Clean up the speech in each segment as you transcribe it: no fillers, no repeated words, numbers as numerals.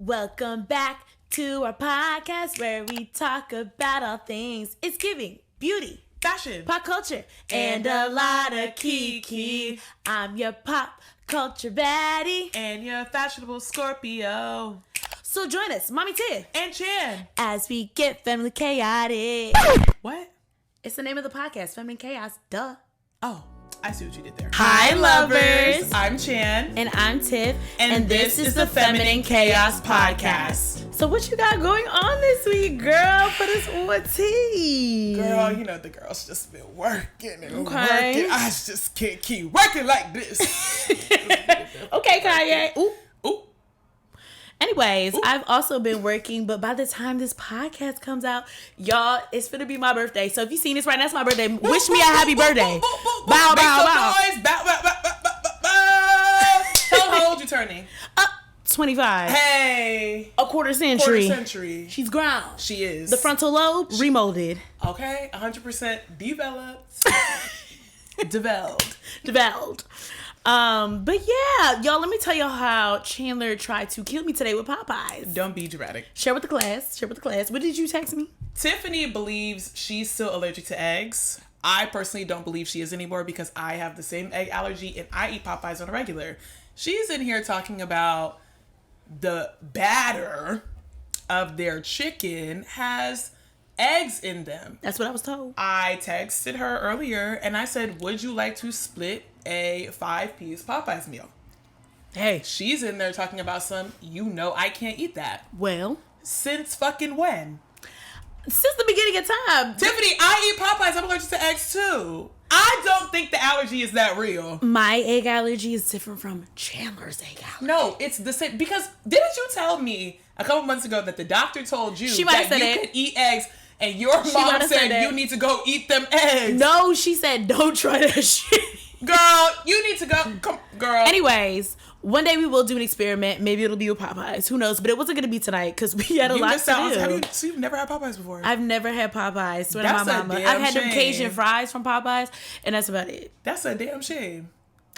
Welcome back to our podcast where we talk about all things. It's giving beauty, fashion, pop culture, and a lot of kiki. I'm your pop culture baddie. And your fashionable Scorpio. So join us, Mommy Tiff And Chan. as we get feminine chaotic. What? It's the name of the podcast, Feminine Chaos. Duh. Oh, I see what you did there. Hi, lovers. I'm Chan. And I'm Tiff. And this is the Feminine Chaos Podcast. So what you got going on this week, girl? Put us on tea. Girl, you know the girl's just been working and Okay. working. I just can't keep working like this. Okay, Kanye. Ooh. Ooh. Anyways, I've also been working, but by the time this podcast comes out, y'all, it's gonna be my birthday. So if you've seen this right now, it's my birthday. Wish me a happy birthday. Bow, bow, bow. Boys. Bow, bow, bow, bow, bow, bow. Tell them how old you turning. 25. Hey. A quarter century. She's ground. She is. The frontal lobe remolded. Okay, 100% developed. Developed. But yeah, y'all, let me tell y'all how Chandler tried to kill me today with Popeyes. Don't be dramatic. Share with the class. What did you text me? Tiffany believes she's still allergic to eggs. I personally don't believe she is anymore because I have the same egg allergy and I eat Popeyes on a regular. She's in here talking about the batter of their chicken has eggs in them. That's what I was told. I texted her earlier and I said, would you like to split a 5-piece Popeyes meal? Hey. She's in there talking about I can't eat that. Well. Since fucking when? Since the beginning of time. Tiffany, I eat Popeyes. I'm allergic to eggs too. I don't think the allergy is that real. My egg allergy is different from Chandler's egg allergy. No, it's the same. Because didn't you tell me a couple months ago that the doctor told you that you could eat eggs and your mom said you need to go eat them eggs? No, she said don't try that shit. Girl, you need to go. Come, girl. Anyways, one day we will do an experiment. Maybe it'll be with Popeyes. Who knows? But it wasn't going to be tonight because we had a lot to do. So you've never had Popeyes before? I've never had Popeyes. Swear to my That's a mama. damn I've had them shame. Cajun fries from Popeyes, and that's about it. That's a damn shame.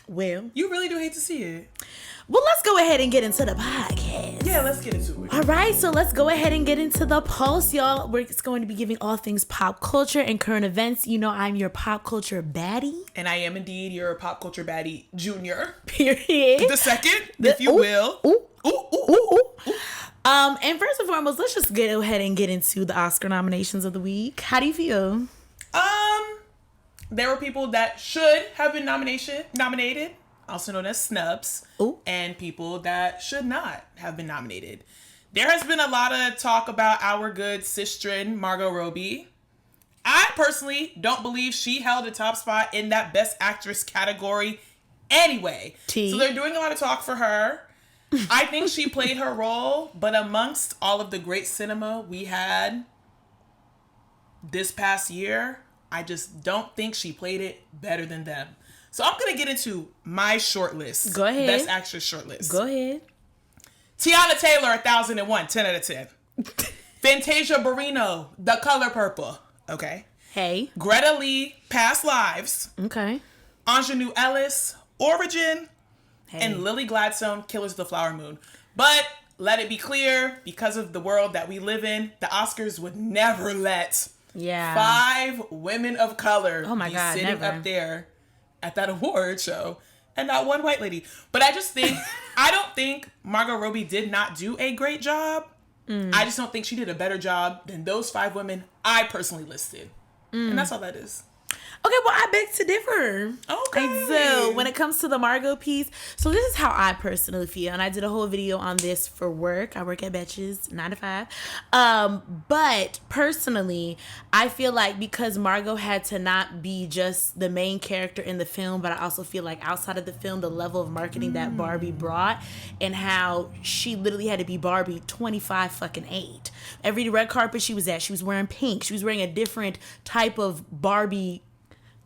Well, You really do hate to see it. well, let's go ahead and get into the podcast. Yeah, let's get into it. All right, so let's go ahead and get into the pulse, y'all. We're just going to be giving all things pop culture and current events. You know, I'm your pop culture baddie. And I am indeed your pop culture baddie junior. Period. The second, if you will. And first and foremost, let's just go ahead and get into the Oscar nominations of the week. How do you feel? There were people that should have been nominated, also known as SNUBS, and people that should not have been nominated. There has been a lot of talk about our good sistren, Margot Robbie. I personally don't believe she held a top spot in that Best Actress category anyway. So they're doing a lot of talk for her. I think she played her role, but amongst all of the great cinema we had this past year, I just don't think she played it better than them. So I'm going to get into my shortlist. Go ahead. Best Actress shortlist. Go ahead. Tiana Taylor, 1001, 10 out of 10. Fantasia Barrino, The Color Purple. Okay. Hey. Greta Lee, Past Lives. Okay. Ingenue Ellis, Origin. Hey. And Lily Gladstone, Killers of the Flower Moon. But let it be clear, because of the world that we live in, the Oscars would never let 5 women of color be sitting up there at that award show and not one white lady. But I just think, I don't think Margot Robbie did not do a great job. I just don't think she did a better job than those 5 women I personally listed. And that's all that is. Okay, well, I beg to differ. Okay. So, when it comes to the Margot piece, so this is how I personally feel. And I did a whole video on this for work. I work at Betches, 9 to 5. But personally, I feel like because Margot had to not be just the main character in the film, but I also feel like outside of the film, the level of marketing that Barbie brought and how she literally had to be Barbie 25 fucking 8. Every red carpet she was at, she was wearing pink. She was wearing a different type of Barbie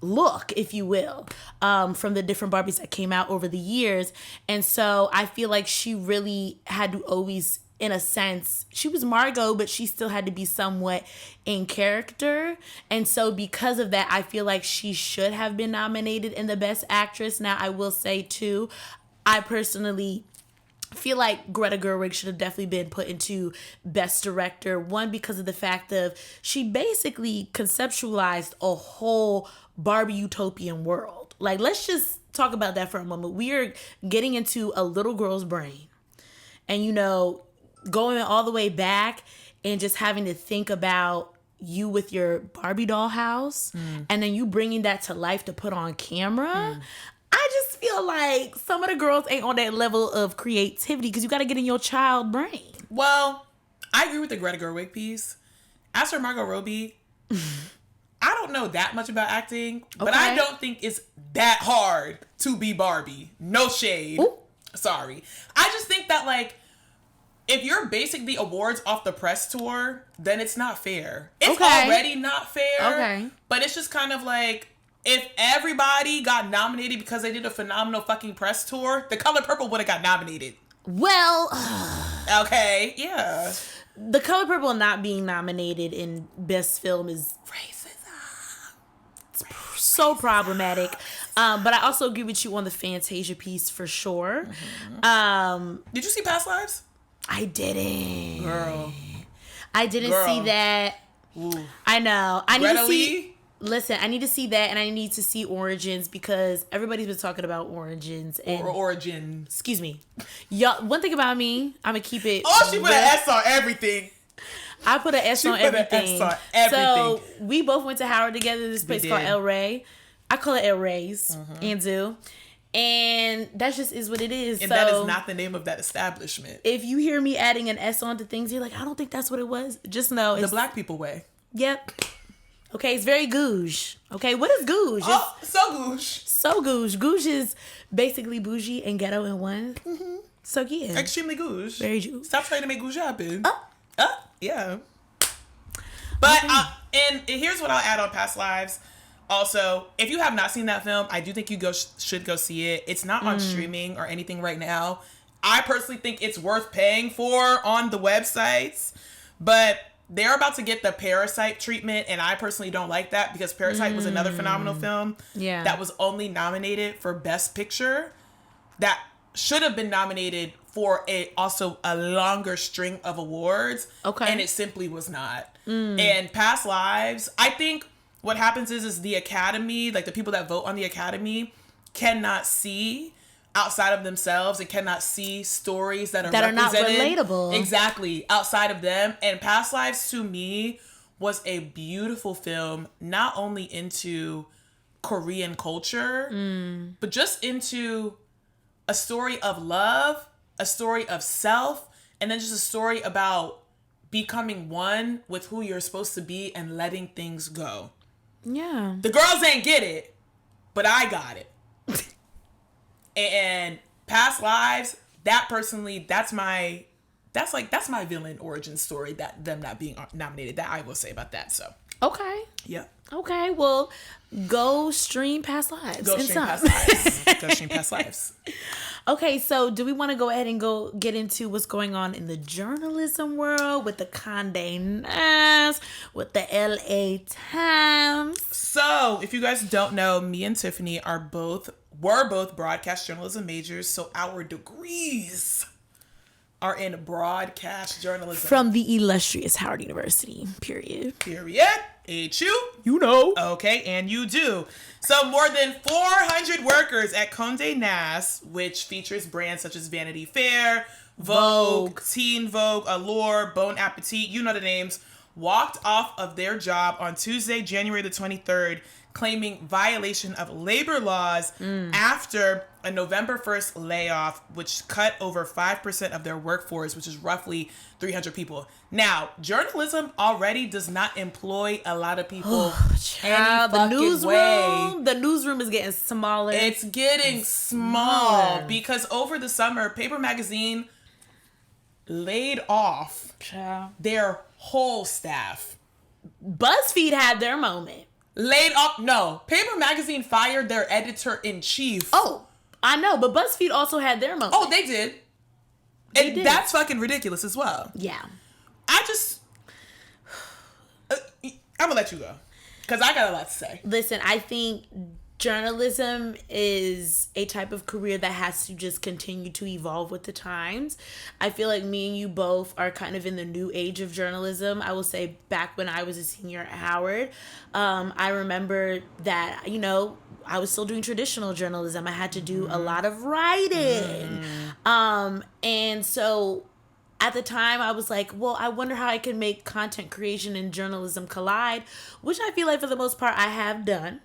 look, if you will, from the different Barbies that came out over the years. And so I feel like she really had to always, in a sense, she was Margot, but she still had to be somewhat in character. And so because of that, I feel like she should have been nominated in the Best Actress. Now, I will say, too, I personally feel like Greta Gerwig should have definitely been put into Best Director. One, because of the fact of she basically conceptualized a whole Barbie utopian world. Like, let's just talk about that for a moment. We are getting into a little girl's brain. And, you know, going all the way back and just having to think about you with your Barbie doll house and then you bringing that to life to put on camera. I just feel like some of the girls ain't on that level of creativity because you got to get in your child brain. Well, I agree with the Greta Gerwig piece. As for Margot Robbie, I don't know that much about acting, but I don't think it's that hard to be Barbie. No shade. Ooh. Sorry. I just think that, like, if you're basing the awards off the press tour, then it's not fair. It's already not fair. Okay. But it's just kind of like, if everybody got nominated because they did a phenomenal fucking press tour, The Color Purple would have got nominated. Well. Okay. Yeah. The Color Purple not being nominated in Best Film is racism. It's so problematic. But I also agree with you on the Fantasia piece for sure. Did you see Past Lives? I didn't. Girl. I didn't see that. Ooh. I know. I need to see. Listen, I need to see that, and I need to see Origins because everybody's been talking about Origins. And, or Origin. Excuse me. Y'all, one thing about me, I'm going to keep it. Oh, she put an S on everything. I put an S on everything. So, we both went to Howard together. This place called El Rey. I call it El Rey's. Anzu. And that just is what it is. And that is not the name of that establishment. If you hear me adding an S onto things, you're like, I don't think that's what it was. Just know it's the black people way. Yep. Okay, it's very GOUGE. Okay, what is GOUGE? Oh, so GOUGE. So GOUGE. GOUGE is basically bougie and ghetto in one. So yeah. Extremely GOUGE. Very GOUGE. Stop trying to make GOUGE happen. Yeah. But, and here's what I'll add on Past Lives. Also, if you have not seen that film, I do think you should go see it. It's not on streaming or anything right now. I personally think it's worth paying for on the websites, but they're about to get the Parasite treatment, and I personally don't like that because Parasite was another phenomenal film that was only nominated for Best Picture that should have been nominated for also a longer string of awards, and it simply was not. And Past Lives, I think what happens is the Academy, like the people that vote on the Academy, cannot see outside of themselves and cannot see stories that are not relatable. Exactly. Outside of them. And Past Lives to me was a beautiful film, not only into Korean culture, but just into a story of love, a story of self, and then just a story about becoming one with who you're supposed to be and letting things go. Yeah. The girls ain't get it, but I got it. And Past Lives, that's my villain origin story, that them not being nominated. That I will say about that. So. Okay. Yeah. Okay. Well, go stream Past Lives. Go stream Past Lives. Go stream Past Lives. Okay, so do we want to go ahead and go get into what's going on in the journalism world with the Condé Nast, with the LA Times? So, if you guys don't know, me and Tiffany were both broadcast journalism majors, so our degrees are in broadcast journalism. From the illustrious Howard University, period. HU. You know. Okay, and you do. So more than 400 workers at Condé Nast, which features brands such as Vanity Fair, Vogue, Teen Vogue, Allure, Bon Appetit, you know the names, walked off of their job on Tuesday, January the 23rd, claiming violation of labor laws after a November 1st layoff, which cut over 5% of their workforce, which is roughly 300 people. Now, journalism already does not employ a lot of people. The newsroom is getting smaller. It's getting small because over the summer, Paper Magazine laid off their whole staff. BuzzFeed had their moment. Laid off? No. Paper Magazine fired their editor-in-chief. Oh, I know, but BuzzFeed also had their moment. Oh, they did. And that's fucking ridiculous as well. Yeah. I'm gonna let you go because I got a lot to say. Listen, I think journalism is a type of career that has to just continue to evolve with the times. I feel like me and you both are kind of in the new age of journalism. I will say back when I was a senior at Howard, I remember that, I was still doing traditional journalism. I had to do a lot of writing. And so at the time, I was like, well, I wonder how I can make content creation and journalism collide, which I feel like for the most part I have done.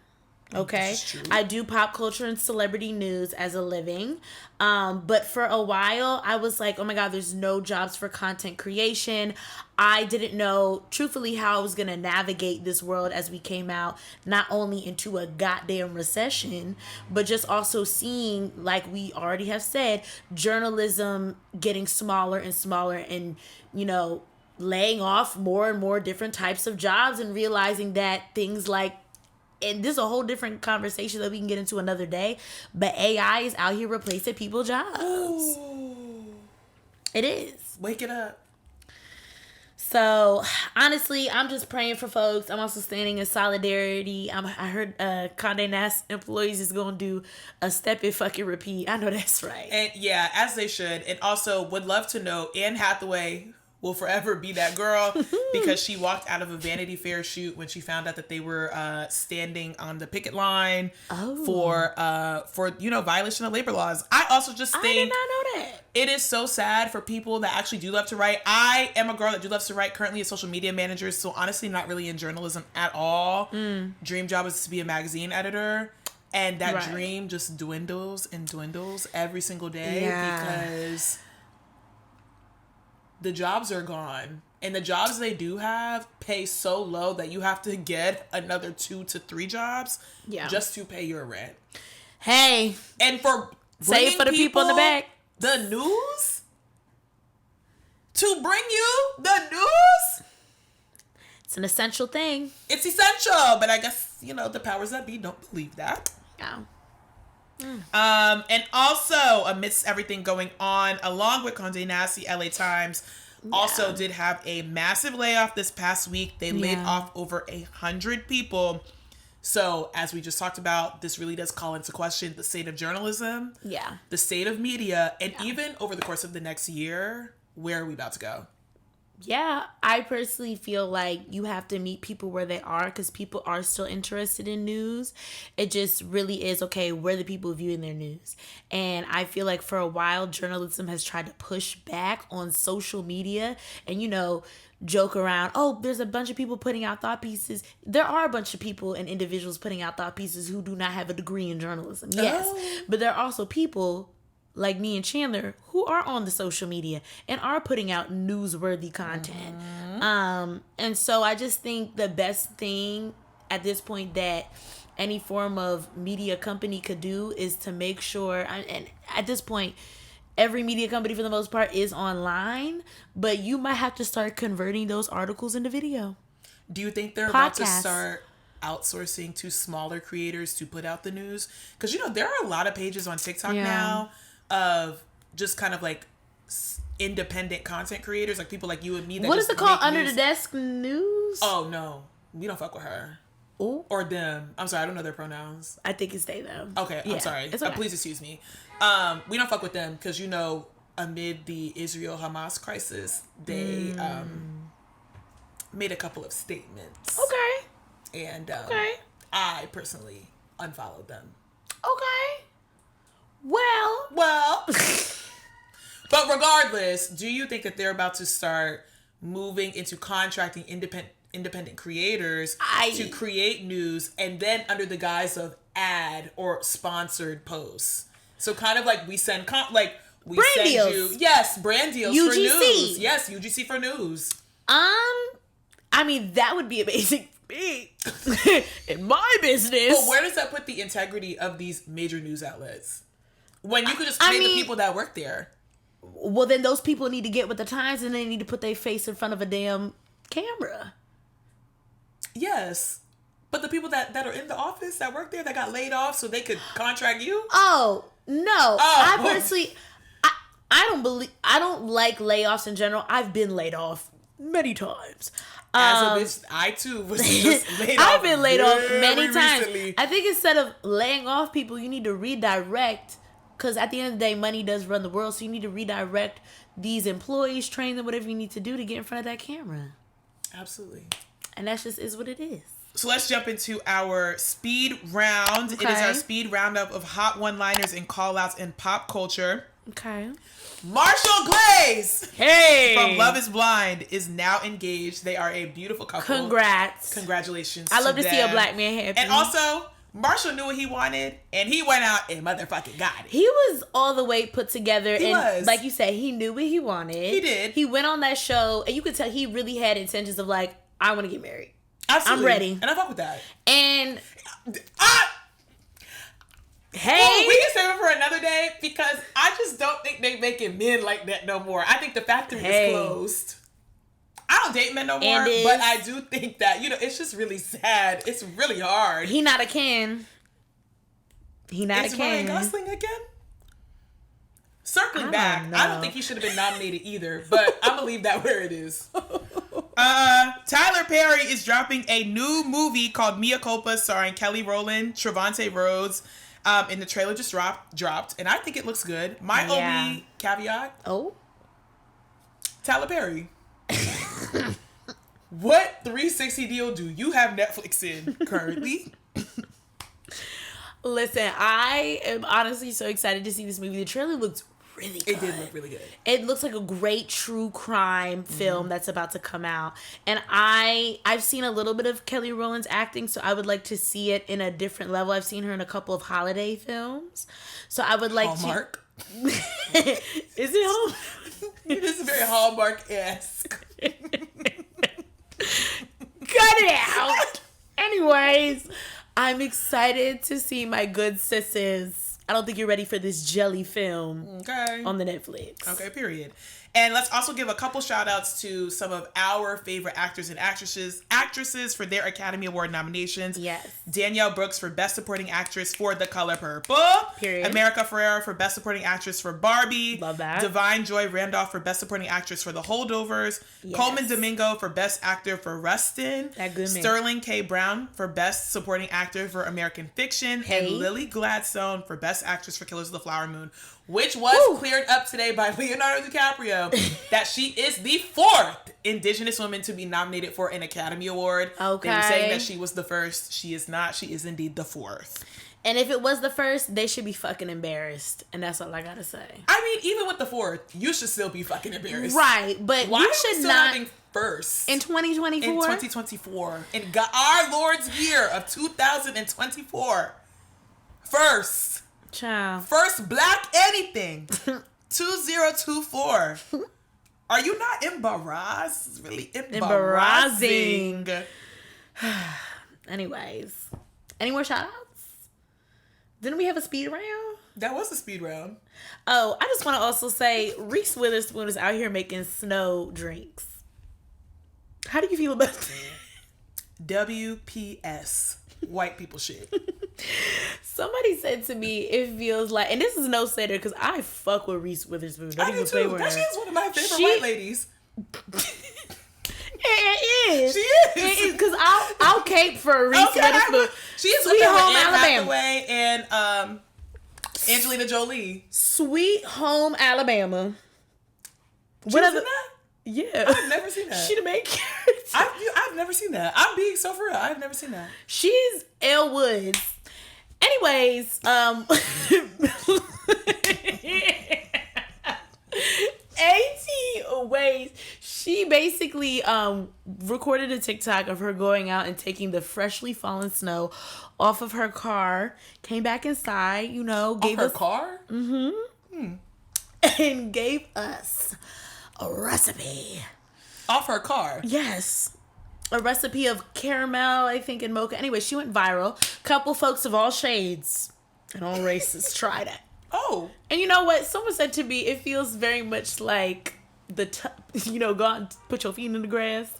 Okay, I do pop culture and celebrity news as a living. But for a while, I was like, oh my God, there's no jobs for content creation. I didn't know, truthfully, how I was going to navigate this world as we came out, not only into a goddamn recession, but just also seeing, like we already have said, journalism getting smaller and smaller and, laying off more and more different types of jobs and realizing that things like, and this is a whole different conversation that we can get into another day, but AI is out here replacing people's jobs. Ooh. It is. Wake it up. So, honestly, I'm just praying for folks. I'm also standing in solidarity. I heard Condé Nast employees is going to do a step and fucking repeat. I know that's right. And yeah, as they should. And also would love to know, Anne Hathaway will forever be that girl because she walked out of a Vanity Fair shoot when she found out that they were standing on the picket line for violation of labor laws. I also just think I did not know that. It is so sad for people that actually do love to write. I am a girl that do loves to write, currently a social media manager, so honestly not really in journalism at all. Dream job is to be a magazine editor. And that dream just dwindles and dwindles every single day because the jobs are gone. And the jobs they do have pay so low that you have to get another 2 to 3 jobs just to pay your rent. Hey. And for save for the people in the back. The news? To bring you the news? It's an essential thing. It's essential. But I guess, the powers that be don't believe that. Oh. And also, amidst everything going on, along with Condé Nast, the LA Times also did have a massive layoff this past week. They laid off over 100 people. So, as we just talked about, this really does call into question the state of journalism, the state of media, and even over the course of the next year, where are we about to go? Yeah, I personally feel like you have to meet people where they are because people are still interested in news. It just really is, okay, where are the people viewing their news? And I feel like for a while, journalism has tried to push back on social media and, joke around, oh, there's a bunch of people putting out thought pieces. There are a bunch of people and individuals putting out thought pieces who do not have a degree in journalism. Yes, but there are also people like me and Chandler who are on the social media and are putting out newsworthy content. And so I just think the best thing at this point that any form of media company could do is to make sure, and at this point, every media company for the most part is online, but you might have to start converting those articles into video. Do you think they're about to start outsourcing to smaller creators to put out the news? Because, there are a lot of pages on TikTok now of just kind of like independent content creators, like people like you and me. That what is it called? Under the Desk News? Oh, no. We don't fuck with her. Ooh. Or them. I'm sorry, I don't know their pronouns. I think it's they, them. Okay, I'm sorry. It's okay. Please excuse me. We don't fuck with them because, amid the Israel-Hamas crisis, they made a couple of statements. Okay. And I personally unfollowed them. Okay. Well. But regardless, do you think that they're about to start moving into contracting independent creators to create news and then under the guise of ad or sponsored posts? So kind of like we send brand deals. Yes, brand deals UGC. For news. Yes, UGC for news. I mean, that would be amazing for me in my business. But where does that put the integrity of these major news outlets? When you could just pay the people that work there. Well, then those people need to get with the times and they need to put their face in front of a damn camera. Yes. But the people that are in the office that work there that got laid off so they could contract you? Oh, no. I personally, I don't like layoffs in general. I've been laid off many times. As a bitch, I too was just laid off. I've been laid off many times. Recently. I think instead of laying off people, you need to redirect, because at the end of the day, money does run the world. So you need to redirect these employees, train them, whatever you need to do to get in front of that camera. Absolutely. And that's just is what it is. So let's jump into our speed round. Okay. It is our speed roundup of hot one-liners and call-outs in pop culture. Okay. Marshall Glaze, hey, from Love Is Blind, is now engaged. They are a beautiful couple. Congrats. Congratulations. I love to see a black man happy. And also, Marshall knew what he wanted, and he went out and motherfucking got it. He was all the way put together. He was. Like you said, he knew what he wanted. He did. He went on that show, and you could tell he really had intentions of like, I want to get married. Absolutely. I'm ready. And I fuck with that. And hey, well, we can save it for another day, because I just don't think they making men like that no more. I think the factory is closed. I don't date men no more, but I do think that, it's just really sad. It's really hard. He not a Ken. He not Is a Ken. Ryan Gosling again? Circling back, I don't think he should have been nominated either, but I'm gonna leave that where it is. Tyler Perry is dropping a new movie called Mea Culpa, starring Kelly Rowland, Trevante Rhodes. And the trailer just dropped, and I think it looks good. My only caveat: Tyler Perry. What 360 deal do you have Netflix in currently? Listen, I am honestly so excited to see this movie. The trailer looks really good. It did look really good. It looks like a great true crime film that's about to come out. And I've seen a little bit of Kelly Rowland's acting, so I would like to see it in a different level. I've seen her in a couple of holiday films. So I would like Hallmark? Is it Hallmark? It is very Hallmark-esque. Cut it out. Anyways, I'm excited to see my good sisses. I don't think you're ready for this jelly film on the Netflix. Okay, period. And let's also give a couple shout outs to some of our favorite actors and actresses for their Academy Award nominations. Yes. Danielle Brooks for Best Supporting Actress for The Color Purple. Period. America Ferrera for Best Supporting Actress for Barbie. Love that. Divine Joy Randolph for Best Supporting Actress for The Holdovers. Yes. Coleman Domingo for Best Actor for Rustin. That good man. Sterling K. Brown for Best Supporting Actor for American Fiction. And Lily Gladstone for Best Actress for Killers of the Flower Moon. Which was cleared up today by Leonardo DiCaprio that she is the fourth Indigenous woman to be nominated for an Academy Award. Okay. They were saying that she was the first. She is not. She is indeed the fourth. And if it was the first, they should be fucking embarrassed. And that's all I gotta say. I mean, even with the fourth, you should still be fucking embarrassed. Right. But why you should still not having first in 2024. In 2024, in our Lord's year of 2024, first. Child. First black anything. 2024. Are you not embarrassed? It's really embarrassing. Anyways. Any more shout outs? Didn't we have a speed round? That was a speed round. Oh, I just want to also say Reese Witherspoon is out here making snow drinks. How do you feel about that? WPS. White people shit. Somebody said to me, it feels like, and this is no slander because I fuck with Reese Witherspoon. Don't even play with her. She is one of my favorite white ladies. It is. She is. It is because I'll cape for Reese Witherspoon. She is Sweet Home Alabama. Hathaway and Angelina Jolie. Sweet Home Alabama. What other? That? Yeah. I've never seen that. She the main character. I've never seen that. I'm being so for real. I've never seen that. She's Elle Woods. Anyways, Ways, she basically recorded a TikTok of her going out and taking the freshly fallen snow off of her car, came back inside, gave us her car? Mm-hmm. And gave us a recipe. Off her car? Yes. A recipe of caramel, I think, and mocha. Anyway, she went viral. Couple folks of all shades and all races tried it. Oh. And you know what? Someone said to me, it feels very much like go out and put your feet in the grass.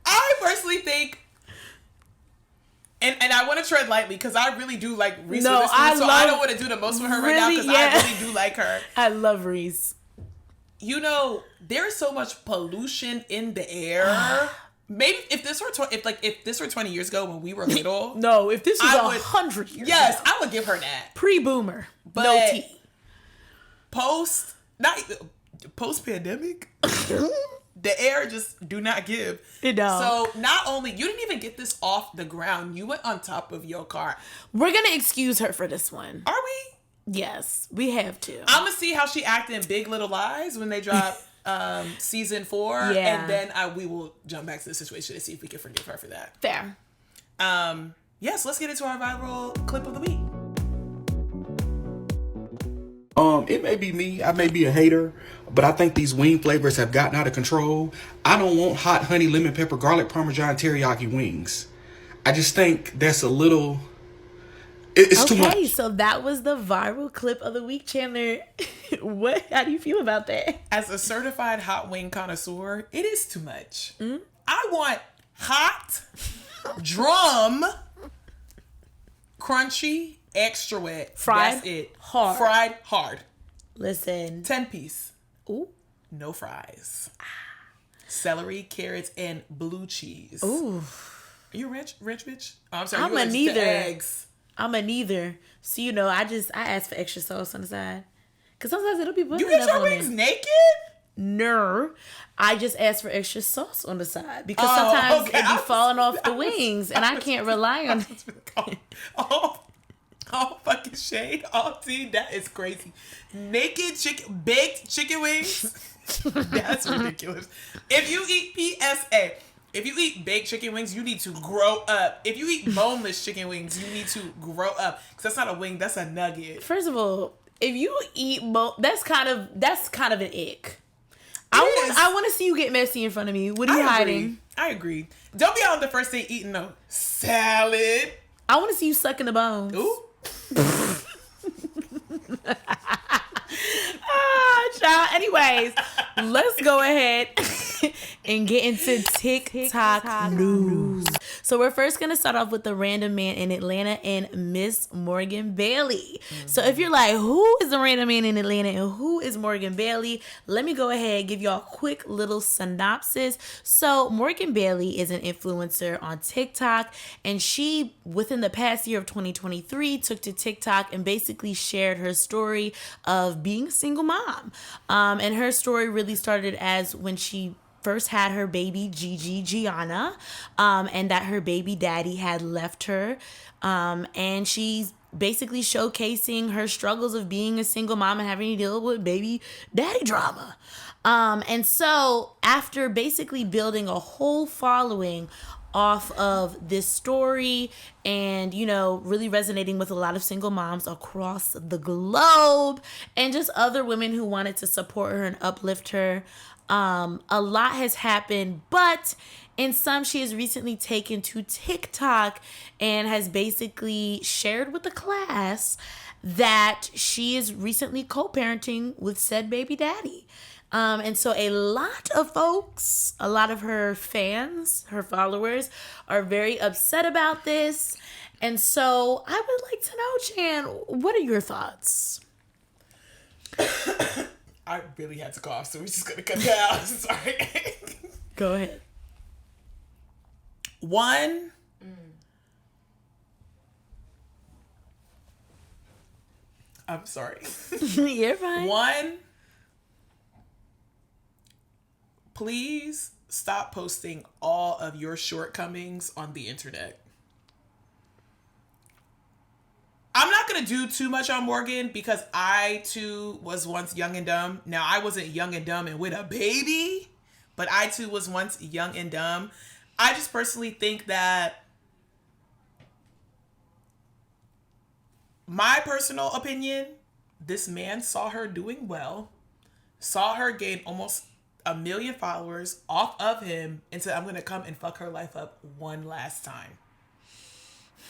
I personally think And I want to tread lightly because I really do like Reese No, Witherspoon, I so I don't want to do the most for her right now because I really do like her. I love Reese. You know, there's so much pollution in the air. Maybe if this were 20 years ago when we were little. No, if this was 100 years yes, ago. I would give her that. Pre-boomer. But no tea. Post-pandemic, the air just do not give. It don't. So not only, you didn't even get this off the ground, you went on top of your car. We're going to excuse her for this one. Are we? Yes, we have to. I'm going to see how she acted in Big Little Lies when they drop season 4. Yeah. And then we will jump back to the situation and see if we can forgive her for that. Fair. Yes, let's get into our viral clip of the week. It may be me, I may be a hater, but I think these wing flavors have gotten out of control. I don't want hot honey, lemon pepper, garlic, parmesan, teriyaki wings. I just think that's a little, it's too much. Okay, so that was the viral clip of the week, Chandler. How do you feel about that? As a certified hot wing connoisseur, it is too much. I want hot, drum, crunchy, extra wet. Fried. That's it. Hard. Fried hard. Listen. 10-piece. Ooh. No fries. Celery, carrots, and blue cheese. Ooh. Are you rich bitch? Oh, I'm sorry. I'm you a allergic to neither. eggs. I'm a neither. So, you know, I ask for extra sauce on the side. Because sometimes it'll be put You get your wings naked? No. I just ask for extra sauce on the side. Because sometimes it be falling off the wings. And I can't rely on it. All fucking shade, all tea. That is crazy. Naked chicken, baked chicken wings. That's ridiculous. If you eat PSA, if you eat baked chicken wings, you need to grow up. If you eat boneless chicken wings, you need to grow up. Because that's not a wing, that's a nugget. First of all, if you eat that's kind of an ick. I want to see you get messy in front of me. What are you hiding? I agree. Don't be out on the first day eating no salad. I want to see you sucking the bones. Ooh. Child. Anyways, let's go ahead and get into TikTok news. So we're first going to start off with the random man in Atlanta and Miss Morgan Bailey. So if you're like, who is the random man in Atlanta and who is Morgan Bailey? Let me go ahead and give y'all a quick little synopsis. So Morgan Bailey is an influencer on TikTok, and she, within the past year of 2023, took to TikTok and basically shared her story of being a single mom. And her story really started as when she first had her baby Gianna, and that her baby daddy had left her, and she's basically showcasing her struggles of being a single mom and having to deal with baby daddy drama. And so after basically building a whole following off of this story and, you know, really resonating with a lot of single moms across the globe and just other women who wanted to support her and uplift her, a lot has happened, but in some, she has recently taken to TikTok and has basically shared with the class that she is recently co-parenting with said baby daddy. And so a lot of folks, a lot of her fans, her followers are very upset about this. And so I would like to know, Chan, what are your thoughts? I really had to cough, so we're just going to cut that out. Sorry. Go ahead. One, I'm sorry. You're fine. One, please stop posting all of your shortcomings on the internet. I'm not going to do too much on Morgan because I, too, was once young and dumb. Now, I wasn't young and dumb and with a baby, but I, too, was once young and dumb. I just personally think that my personal opinion, this man saw her doing well, saw her gain almost 1 million followers off of him, and said, I'm going to come and fuck her life up one last time.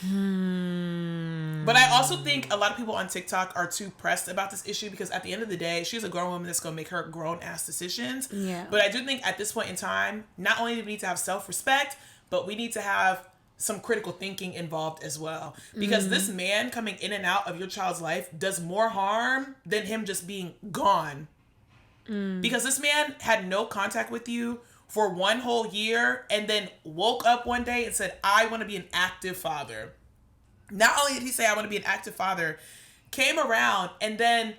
But I also think a lot of people on TikTok are too pressed about this issue because at the end of the day, she's a grown woman that's going to make her grown ass decisions. Yeah. But I do think at this point in time, not only do we need to have self-respect, but we need to have some critical thinking involved as well. Because this man coming in and out of your child's life does more harm than him just being gone. Because this man had no contact with you for 1 whole year and then woke up one day and said, I want to be an active father. Not only did he say, I want to be an active father, came around and then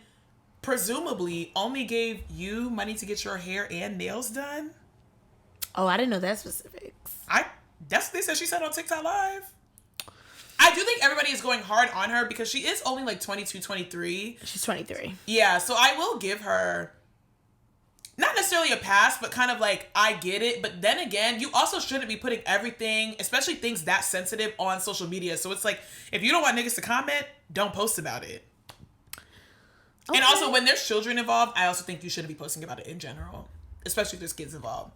presumably only gave you money to get your hair and nails done. Oh, I didn't know that specifics. That's what they said she said on TikTok Live. I do think everybody is going hard on her because she is only like 22, 23. She's 23. Yeah, so I will give her not necessarily a pass, but kind of like, I get it. But then again, you also shouldn't be putting everything, especially things that sensitive, on social media. So it's like, if you don't want niggas to comment, don't post about it. Okay. And also, when there's children involved, I also think you shouldn't be posting about it in general, especially if there's kids involved.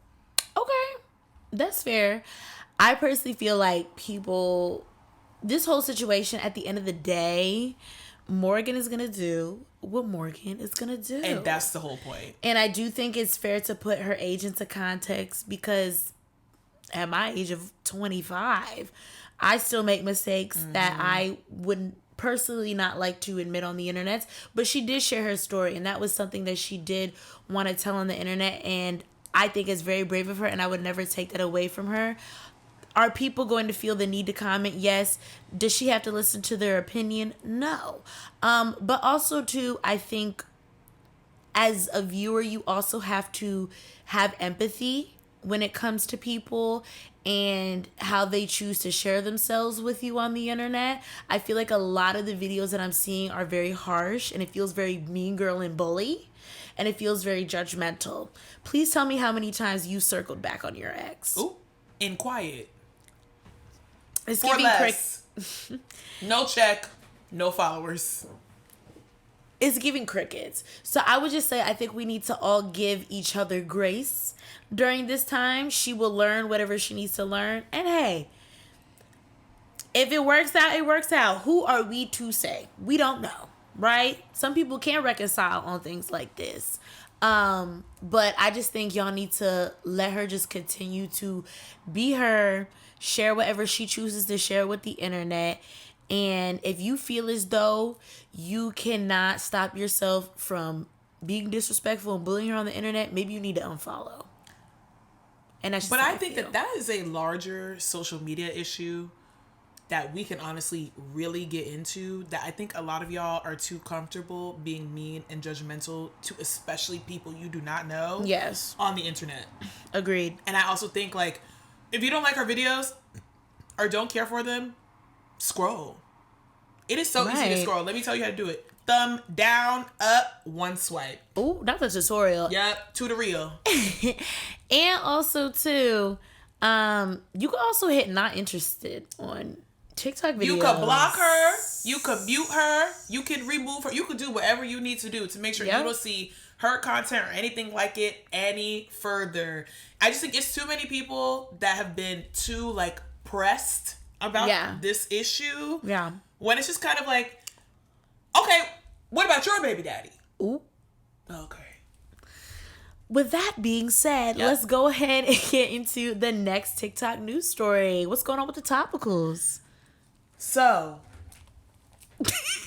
Okay, that's fair. I personally feel like this whole situation, at the end of the day, Morgan is going to do what Morgan is going to do. And that's the whole point. And I do think it's fair to put her age into context because at my age of 25, I still make mistakes that I wouldn't personally not like to admit on the internet. But she did share her story, and that was something that she did want to tell on the internet. And I think it's very brave of her, and I would never take that away from her. Are people going to feel the need to comment? Yes. Does she have to listen to their opinion? No. But also, too, I think as a viewer, you also have to have empathy when it comes to people and how they choose to share themselves with you on the internet. I feel like a lot of the videos that I'm seeing are very harsh, and it feels very mean girl and bully, and it feels very judgmental. Please tell me how many times you circled back on your ex. Ooh, in quiet. It's for less. No check, no followers. It's giving crickets. So I would just say I think we need to all give each other grace during this time. She will learn whatever she needs to learn. And hey, if it works out, it works out. Who are we to say? We don't know, right? Some people can't reconcile on things like this. But I just think y'all need to let her just continue to be her, share whatever she chooses to share with the internet. And if you feel as though you cannot stop yourself from being disrespectful and bullying her on the internet, maybe you need to unfollow. And that's just But I think that is a larger social media issue that we can honestly really get into, that I think a lot of y'all are too comfortable being mean and judgmental to especially people you do not know. Yes. On the internet. Agreed. And I also think, like, if you don't like our videos or don't care for them, scroll. It is so easy to scroll. Let me tell you how to do it. Thumb down, up, one swipe. Oh, that's a tutorial. Yep, tutorial. And also, too, you can also hit not interested on TikTok videos. You could block her. You could mute her. You can remove her. You could do whatever you need to do to make sure you don't see her content or anything like it any further. I just think it's too many people that have been too, like, pressed about this issue. Yeah. When it's just kind of like, okay, what about your baby daddy? Ooh. Okay. With that being said, let's go ahead and get into the next TikTok news story. What's going on with the topicals? So,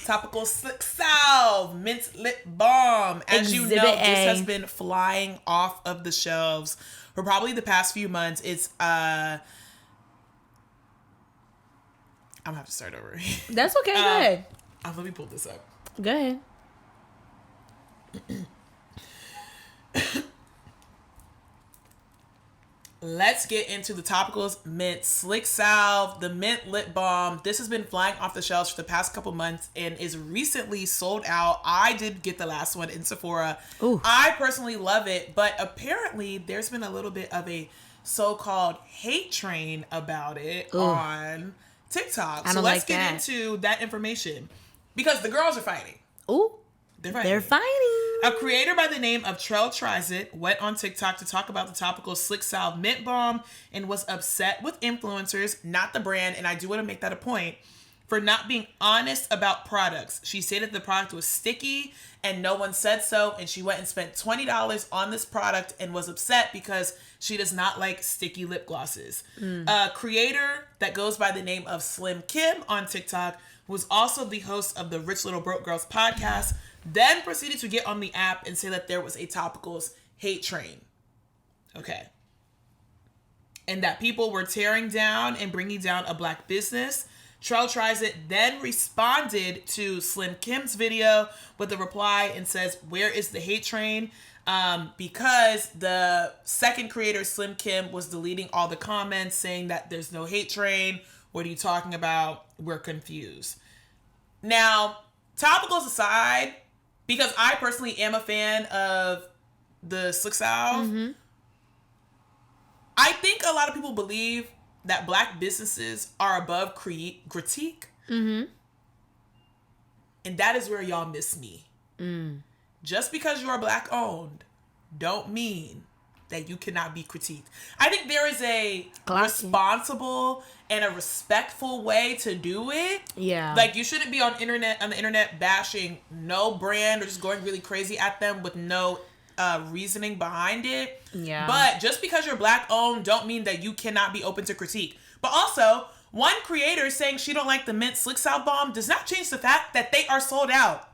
topical slick salve, mint lip balm. As you know, this has been flying off of the shelves for probably the past few months. It's I'm gonna have to start over. That's okay. Go ahead. Let me pull this up. Go ahead. Let's get into the topicals. Mint slick salve, the mint lip balm. This has been flying off the shelves for the past couple months and is recently sold out. I did get the last one in Sephora. Ooh. I personally love it, but apparently there's been a little bit of a so-called hate train about it on TikTok. So let's get into that information because the girls are fighting. Ooh. They're fighting. A creator by the name of Trell Tries It went on TikTok to talk about the topical slick salve mint balm and was upset with influencers, not the brand, and I do want to make that a point, for not being honest about products. She stated the product was sticky and no one said so, and she went and spent $20 on this product and was upset because she does not like sticky lip glosses. A creator that goes by the name of Slim Kim on TikTok, who was also the host of the Rich Little Broke Girls podcast, then proceeded to get on the app and say that there was a topicals hate train. Okay. And that people were tearing down and bringing down a black business. Trell Tries It then responded to Slim Kim's video with a reply and says, "Where is the hate train?" Because the second creator, Slim Kim, was deleting all the comments saying that there's no hate train. What are you talking about? We're confused. Now, topicals aside, because I personally am a fan of the Slick Salve, I think a lot of people believe that black businesses are above critique. And that is where y'all miss me. Just because you are black owned don't mean that you cannot be critiqued. I think there is a responsible and a respectful way to do it. Yeah. Like, you shouldn't be on the internet bashing no brand or just going really crazy at them with no reasoning behind it. Yeah. But just because you're black owned don't mean that you cannot be open to critique. But also, one creator saying she don't like the mint Slick Salve bomb does not change the fact that they are sold out.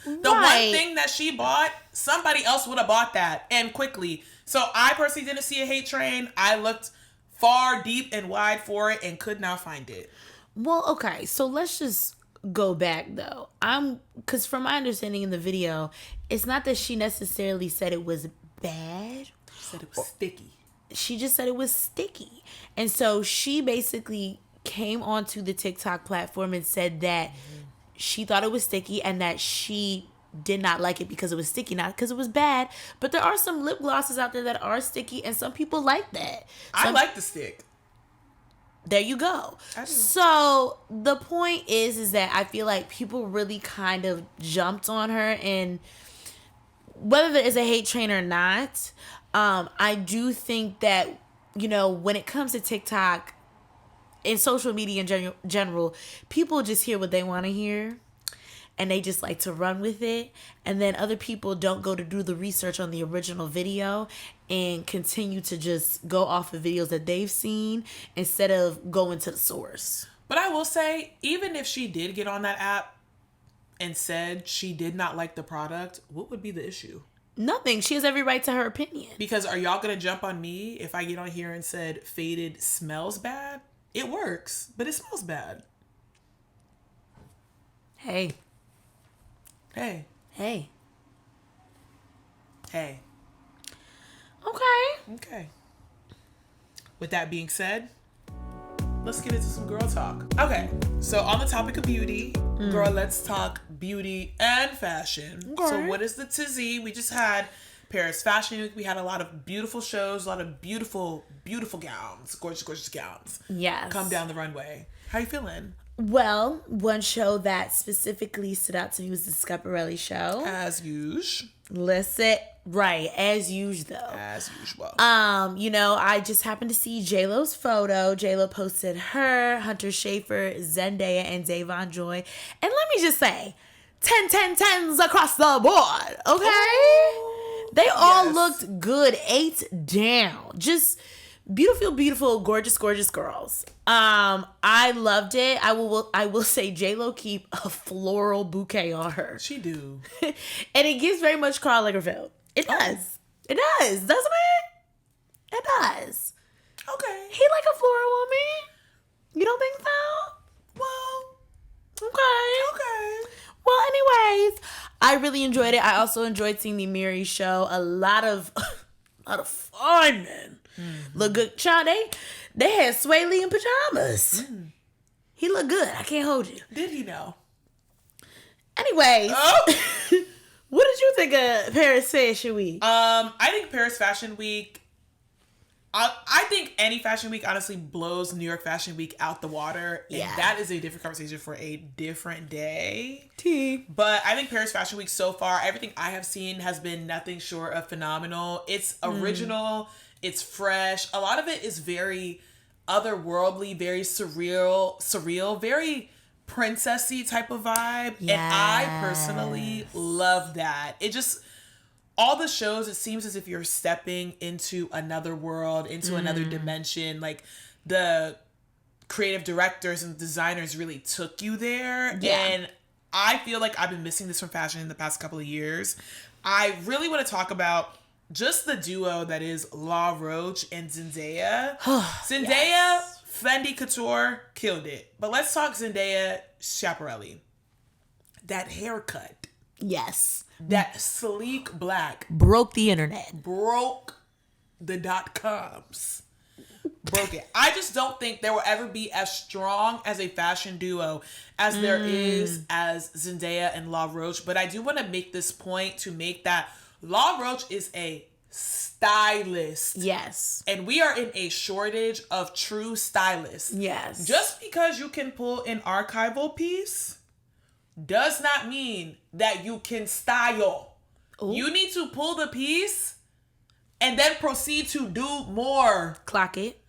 The one thing that she bought, somebody else would have bought that, and quickly. So I personally didn't see a hate train. I looked far, deep, and wide for it and could not find it. Well, okay, so let's just go back though. Because from my understanding in the video, it's not that she necessarily said it was bad. She said it was sticky. She just said it was sticky. And so she basically came onto the TikTok platform and said that she thought it was sticky and that she did not like it because it was sticky, not because it was bad. But there are some lip glosses out there that are sticky, and some people like that. I like the stick. There you go. I do. So the point is that I feel like people really kind of jumped on her, and whether there is a hate train or not, I do think that, you know, when it comes to TikTok and social media in general, people just hear what they want to hear and they just like to run with it. And then other people don't go to do the research on the original video and continue to just go off of videos that they've seen instead of going to the source. But I will say, even if she did get on that app and said she did not like the product, what would be the issue? Nothing. She has every right to her opinion. Because are y'all going to jump on me if I get on here and said faded smells bad? It works, but it smells bad. Hey. Hey. Hey. Hey. Okay. Okay. With that being said, let's get into some girl talk. Okay, so on the topic of beauty, girl, let's talk beauty and fashion. Okay. So what is the tizzy? We just had Paris Fashion Week. We had a lot of beautiful shows, a lot of beautiful, beautiful gowns, gorgeous, gorgeous gowns. Yes. Come down the runway. How you feeling? Well, one show that specifically stood out to me was the Schiaparelli show. As usual. Listen, right, as usual though. As usual. You know, I just happened to see J-Lo's photo. J-Lo posted her, Hunter Schafer, Zendaya, and Davon Joy. And let me just say, 10, 10, 10s across the board, okay? Ooh, they all yes. looked good, 8 down. Just beautiful, beautiful, gorgeous, gorgeous girls. I loved it. I will say J-Lo keep a floral bouquet on her. She do. And it gives very much Karl Lagerfeld. It does. It does, doesn't it? It does. Okay. He like a floral woman? You don't think so? Well, Okay. Well, anyways, I really enjoyed it. I also enjoyed seeing the Miri show. A lot of fine men. Look good. Child, they had Sway Lee in pajamas. He looked good. I can't hold you. did he know? Anyways, what did you think of Paris Fashion Week? I think Paris Fashion Week, I think any fashion week honestly blows New York Fashion Week out the water. And Yeah. that is a different conversation for a different day. Tea. But I think Paris Fashion Week so far, everything I have seen has been nothing short of phenomenal. It's original. It's fresh. A lot of it is very otherworldly, very surreal, very princessy type of vibe. Yes. And I personally love that. It just, all the shows, it seems as if you're stepping into another world, into another dimension. Like, the creative directors and designers really took you there. Yeah. And I feel like I've been missing this from fashion in the past couple of years. I really want to talk about just the duo that is La Roche and Zendaya. Zendaya, Yes. Fendi Couture, killed it. But let's talk Zendaya Schiaparelli. That haircut, Yes. that sleek black, Broke the internet. broke the .coms. Broke it. I just don't think there will ever be as strong as a fashion duo as there is as Zendaya and La Roche. But I do want to make this point to make that La Roche is a stylist. Yes. And we are in a shortage of true stylists. Yes. Just because you can pull an archival piece does not mean that you can style. Ooh. You need to pull the piece and then proceed to do more. Clock it.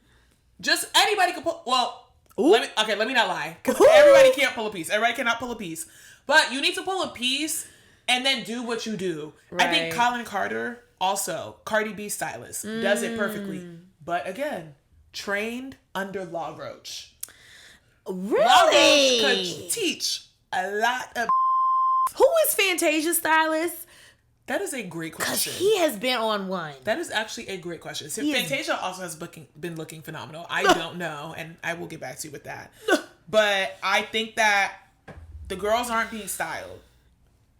Just anybody can pull. Well, Ooh. let me not lie. Because Ooh. everybody can't pull a piece. Everybody cannot pull a piece. But you need to pull a piece and then do what you do. I think Right. Colin Carter, also Cardi B stylist, does it perfectly. But again, trained under La Roche. Really? La Roche could teach a lot of. Who is Fantasia's stylist? That is a great Because question. he has been on one. That is actually a great question. So Yes. Fantasia also has been looking phenomenal. I don't know, and I will get back to you with that. But I think that the girls aren't being styled.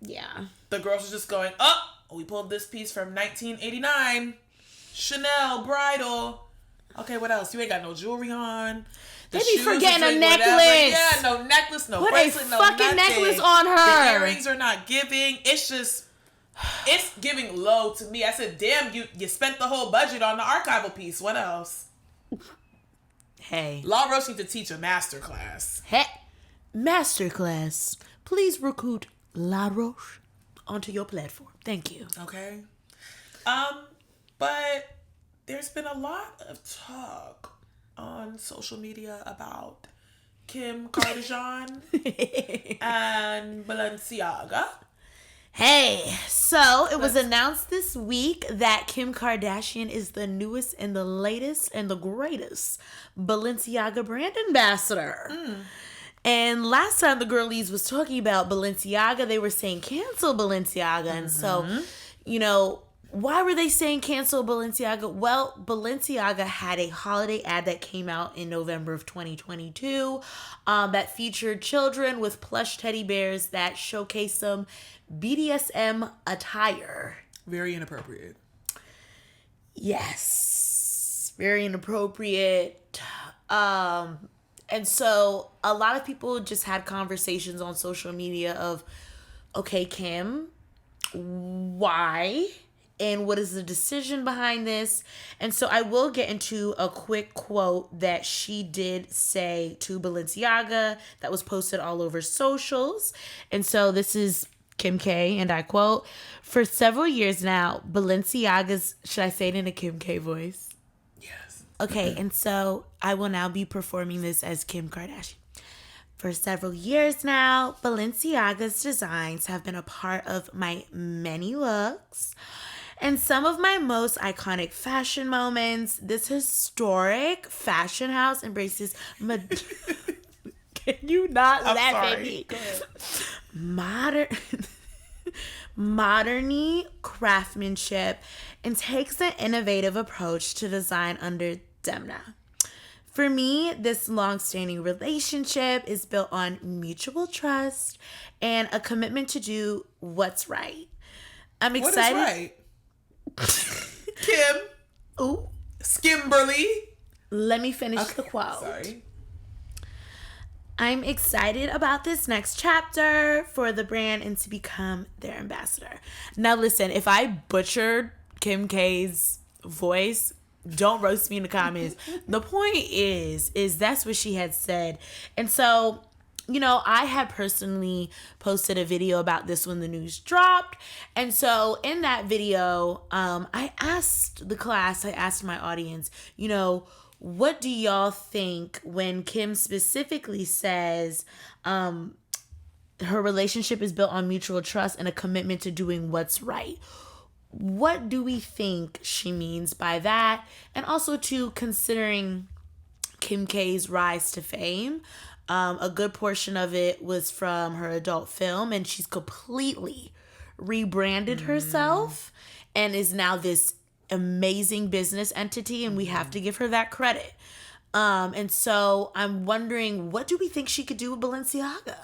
Yeah. The girls are just going, oh, we pulled this piece from 1989. Chanel, bridal. Okay, what else? You ain't got no jewelry on. The They be shoes forgetting is a like whatever. necklace. Yeah, no necklace, no Put a bracelet, no fucking nothing. necklace on her. The earrings are not giving. It's giving low to me. I said, damn, you spent the whole budget on the archival piece. What else? Hey. La Roche needs to teach a master class. Hey. Masterclass. Please recruit La Roche onto your platform. Thank you. Okay. But there's been a lot of talk on social media about Kim Kardashian and Balenciaga. Hey, so it was announced this week that Kim Kardashian is the newest and the latest and the greatest Balenciaga brand ambassador. And last time the girlies was talking about Balenciaga, they were saying cancel Balenciaga. And so, why were they saying cancel Balenciaga? Well, Balenciaga had a holiday ad that came out in November of 2022 that featured children with plush teddy bears that showcased some BDSM attire. Very inappropriate. Yes. Very inappropriate. And so a lot of people just had conversations on social media of, okay, Kim, why? And what is the decision behind this? And so I will get into a quick quote that she did say to Balenciaga that was posted all over socials. And so this is Kim K, and I quote, "For several years now, Balenciaga's," should I say it in a Kim K voice? Yes. Okay, and so I will now be performing this as Kim Kardashian. "For several years now, Balenciaga's designs have been a part of my many looks and some of my most iconic fashion moments. This historic fashion house embraces Can you not laugh at me? Go ahead. Moderny craftsmanship and takes an innovative approach to design under Demna. For me, this long-standing relationship is built on mutual trust and a commitment to do what's right. I'm excited." What is right? Kim. Ooh, Skimberly. let me finish the quote. Sorry. "I'm excited about this next chapter for the brand and to become their ambassador." Now listen, if I butchered Kim K's voice, don't roast me in the comments. The point is that's what she had said. And so, I had personally posted a video about this when the news dropped. And so in that video, I asked my audience, What do y'all think when Kim specifically says her relationship is built on mutual trust and a commitment to doing what's right? What do we think she means by that? And also, too, considering Kim K's rise to fame, a good portion of it was from her adult film, and she's completely rebranded herself and is now this amazing business entity, and we have to give her that credit. And so I'm wondering, what do we think she could do with Balenciaga?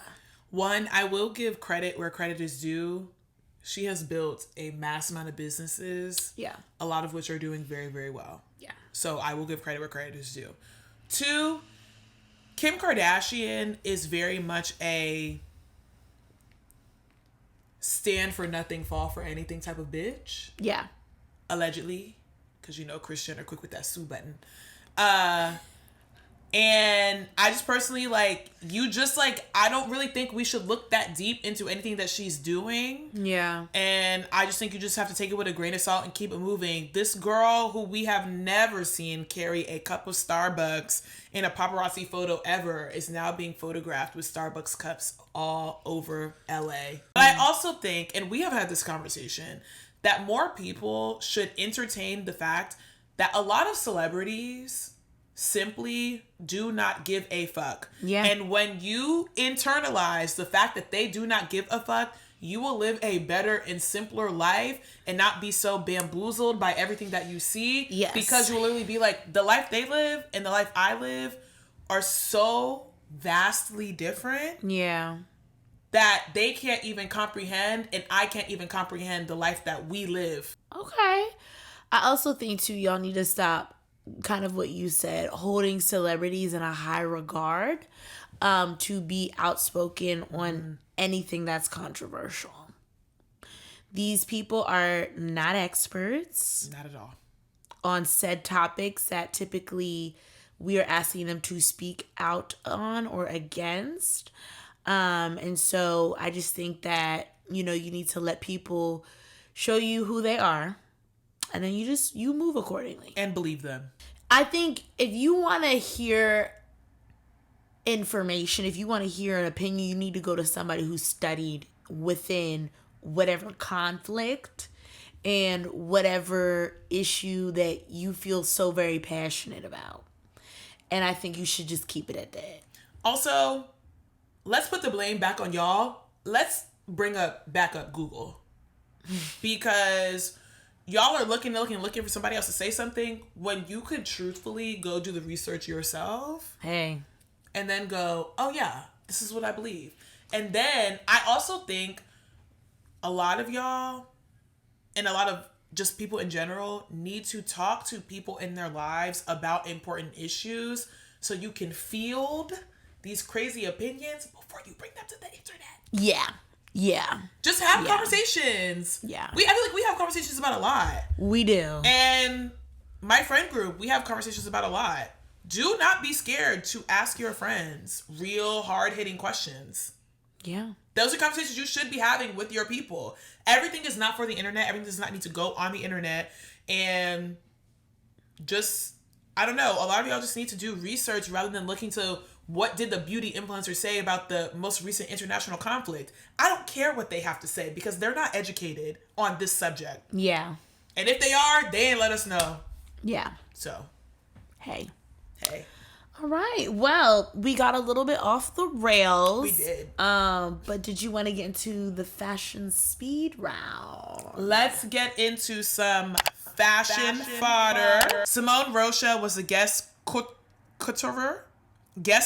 One, I will give credit where credit is due. She has built a mass amount of businesses. Yeah. A lot of which are doing very, very well. Yeah. So I will give credit where credit is due. Two, Kim Kardashian is very much a stand for nothing, fall for anything type of bitch. Yeah. Allegedly. Because you know Kris Jenner quick with that sue button. And I just personally, I don't really think we should look that deep into anything that she's doing. Yeah. And I just think you just have to take it with a grain of salt and keep it moving. This girl who we have never seen carry a cup of Starbucks in a paparazzi photo ever is now being photographed with Starbucks cups all over LA. But I also think, and we have had this conversation, that more people should entertain the fact that a lot of celebrities simply do not give a fuck. Yeah. And when you internalize the fact that they do not give a fuck, you will live a better and simpler life and not be so bamboozled by everything that you see. Yes. Because you'll literally be like, the life they live and the life I live are so vastly different. Yeah. That they can't even comprehend, and I can't even comprehend the life that we live. Okay. I also think, too, y'all need to stop kind of what you said, holding celebrities in a high regard, to be outspoken on anything that's controversial. These people are not experts. Not at all. On said topics that typically we are asking them to speak out on or against. And so I just think that, you need to let people show you who they are, and then you move accordingly. And believe them. I think if you want to hear information, if you want to hear an opinion, you need to go to somebody who studied within whatever conflict and whatever issue that you feel so very passionate about. And I think you should just keep it at that. Also, let's put the blame back on y'all. Let's back up Google. Because y'all are looking for somebody else to say something when you could truthfully go do the research yourself. Hey. And then go, oh yeah, this is what I believe. And then I also think a lot of y'all and a lot of just people in general need to talk to people in their lives about important issues so you can field these crazy opinions before you bring them to the internet. Yeah. Yeah. Just have conversations. Yeah. I feel like we have conversations about a lot. We do. And my friend group, we have conversations about a lot. Do not be scared to ask your friends real hard-hitting questions. Yeah. Those are conversations you should be having with your people. Everything is not for the internet. Everything does not need to go on the internet. And just, I don't know, a lot of y'all just need to do research rather than looking to what did the beauty influencer say about the most recent international conflict. I don't care what they have to say because they're not educated on this subject. Yeah. And if they are, they ain't let us know. Yeah. So. Hey. All right. Well, we got a little bit off the rails. We did. But did you want to get into the fashion speed round? Let's get into some fashion fodder. Simone Rocha was a guest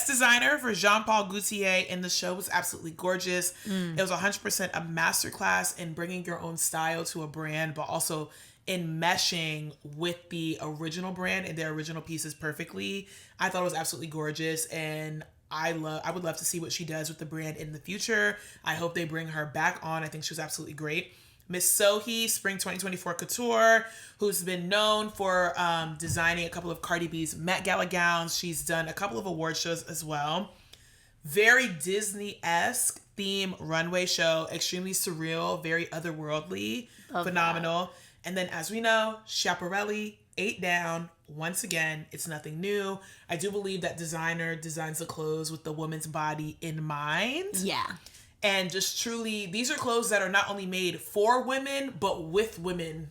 designer for Jean-Paul Gaultier, and the show was absolutely gorgeous. It was 100% a masterclass in bringing your own style to a brand, but also in meshing with the original brand and their original pieces perfectly. I thought it was absolutely gorgeous, and I would love to see what she does with the brand in the future. I hope they bring her back on. I think she was absolutely great. Miss Sohee, Spring 2024 Couture, who's been known for designing a couple of Cardi B's Met Gala gowns. She's done a couple of award shows as well. Very Disney-esque theme runway show. Extremely surreal, very otherworldly. Love phenomenal. That. And then, as we know, Schiaparelli, 8 down, Once again, it's nothing new. I do believe that designer designs the clothes with the woman's body in mind. Yeah. And just truly, these are clothes that are not only made for women, but with women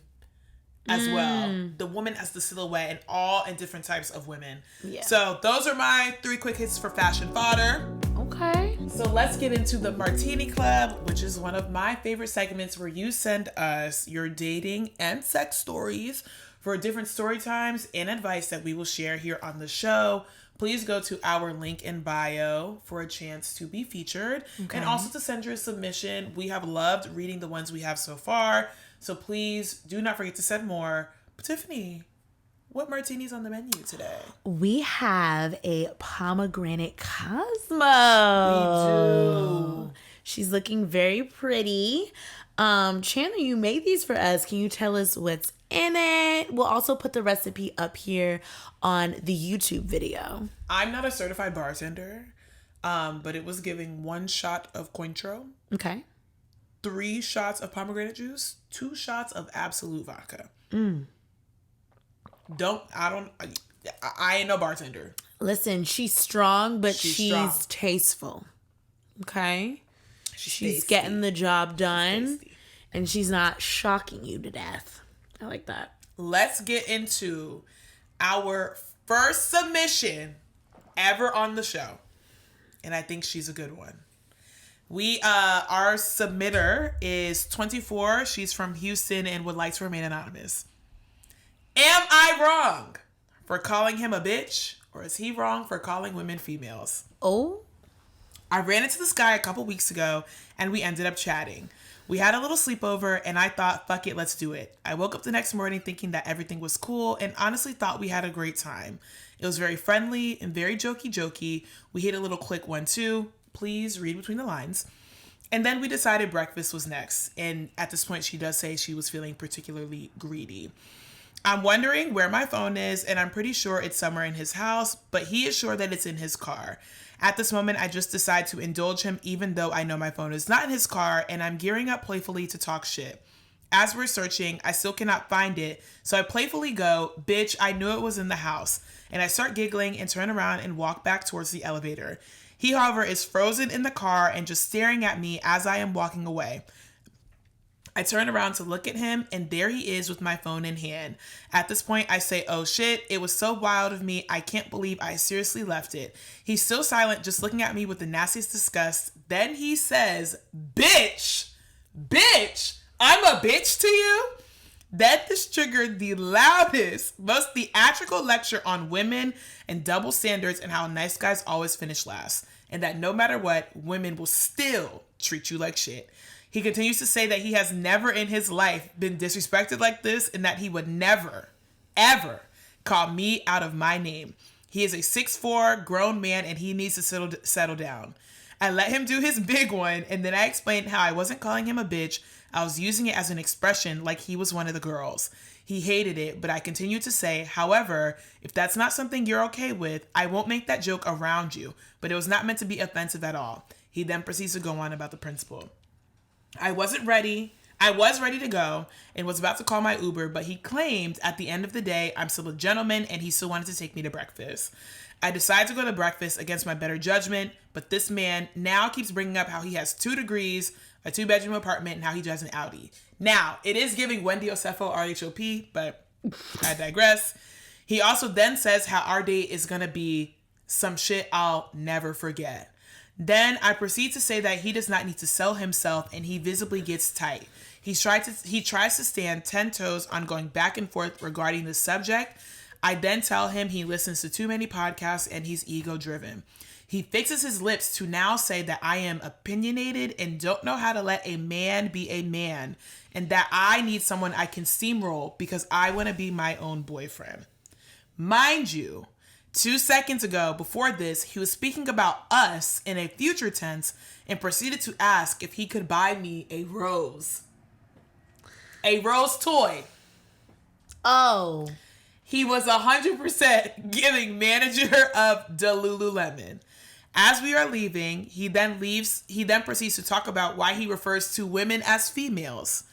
as well. The woman as the silhouette and all and different types of women. Yeah. So those are my 3 quick hits for fashion fodder. Okay. So let's get into the Martini Club, which is one of my favorite segments where you send us your dating and sex stories for different story times and advice that we will share here on the show. Please go to our link in bio for a chance to be featured and also to send your submission. We have loved reading the ones we have so far. So please do not forget to send more. But Tiffany, what martini's on the menu today? We have a pomegranate Cosmo. We do. She's looking very pretty. Chandler, you made these for us. Can you tell us what's in it? We'll also put the recipe up here on the YouTube video. I'm not a certified bartender, but it was giving 1 shot of Cointreau, Okay. 3 shots of pomegranate juice, 2 shots of absolute vodka. I ain't no bartender. Listen, she's strong, but she's strong. tasteful. Okay? She's tasty. getting the job done, tasty. and she's not shocking you to death. I like that. Let's get into our first submission ever on the show. And I think she's a good one. Our submitter is 24. She's from Houston and would like to remain anonymous. Am I wrong for calling him a bitch, or is he wrong for calling women females? Oh? I ran into this guy a couple weeks ago and we ended up chatting. We had a little sleepover and I thought, fuck it, let's do it. I woke up the next morning thinking that everything was cool and honestly thought we had a great time. It was very friendly and very jokey. We hit a little quick 1-2. Please read between the lines. And then we decided breakfast was next. And at this point, she does say she was feeling particularly greedy. I'm wondering where my phone is, and I'm pretty sure it's somewhere in his house, but he is sure that it's in his car. At this moment, I just decide to indulge him even though I know my phone is not in his car, and I'm gearing up playfully to talk shit. As we're searching, I still cannot find it, so I playfully go, bitch, I knew it was in the house. And I start giggling and turn around and walk back towards the elevator. He, however, is frozen in the car and just staring at me as I am walking away. I turn around to look at him, and there he is with my phone in hand. At this point, I say, oh shit, it was so wild of me. I can't believe I seriously left it. He's still silent, just looking at me with the nastiest disgust. Then he says, bitch, I'm a bitch to you? Then this triggered the loudest, most theatrical lecture on women and double standards and how nice guys always finish last. And that no matter what, women will still treat you like shit. He continues to say that he has never in his life been disrespected like this and that he would never, ever call me out of my name. He is a 6'4" grown man and he needs to settle down. I let him do his big one and then I explained how I wasn't calling him a bitch. I was using it as an expression like he was one of the girls. He hated it, but I continued to say, however, if that's not something you're okay with, I won't make that joke around you, but it was not meant to be offensive at all. He then proceeds to go on about the principle. I was ready to go and was about to call my Uber, but he claimed at the end of the day, I'm still a gentleman and he still wanted to take me to breakfast. I decided to go to breakfast against my better judgment, but this man now keeps bringing up how he has 2 degrees, a 2-bedroom apartment, and how he drives an Audi. Now, it is giving Wendy Osefo RHOP, but I digress. He also then says how our date is going to be some shit I'll never forget. Then I proceed to say that he does not need to sell himself and he visibly gets tight. He tries to stand 10 toes on going back and forth regarding the subject. I then tell him he listens to too many podcasts and he's ego driven. He fixes his lips to now say that I am opinionated and don't know how to let a man be a man and that I need someone I can steamroll because I want to be my own boyfriend. Mind you, 2 seconds ago, before this, he was speaking about us in a future tense and proceeded to ask if he could buy me a rose. A rose toy. Oh. He was 100% giving manager of the Lululemon. As we are leaving, he then proceeds to talk about why he refers to women as females.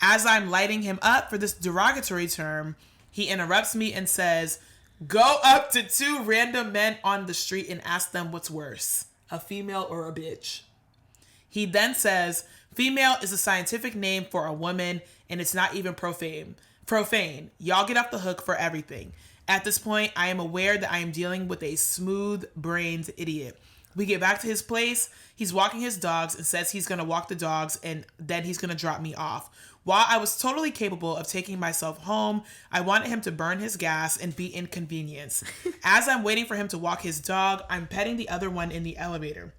As I'm lighting him up for this derogatory term, He interrupts me and says, go up to 2 random men on the street and ask them what's worse, a female or a bitch. He then says, female is a scientific name for a woman and it's not even profane. Y'all get off the hook for everything. At this point, I am aware that I am dealing with a smooth-brained idiot. We get back to his place. He's walking his dogs and says he's going to walk the dogs and then he's going to drop me off. While I was totally capable of taking myself home, I wanted him to burn his gas and be inconvenienced. As I'm waiting for him to walk his dog, I'm petting the other one in the elevator.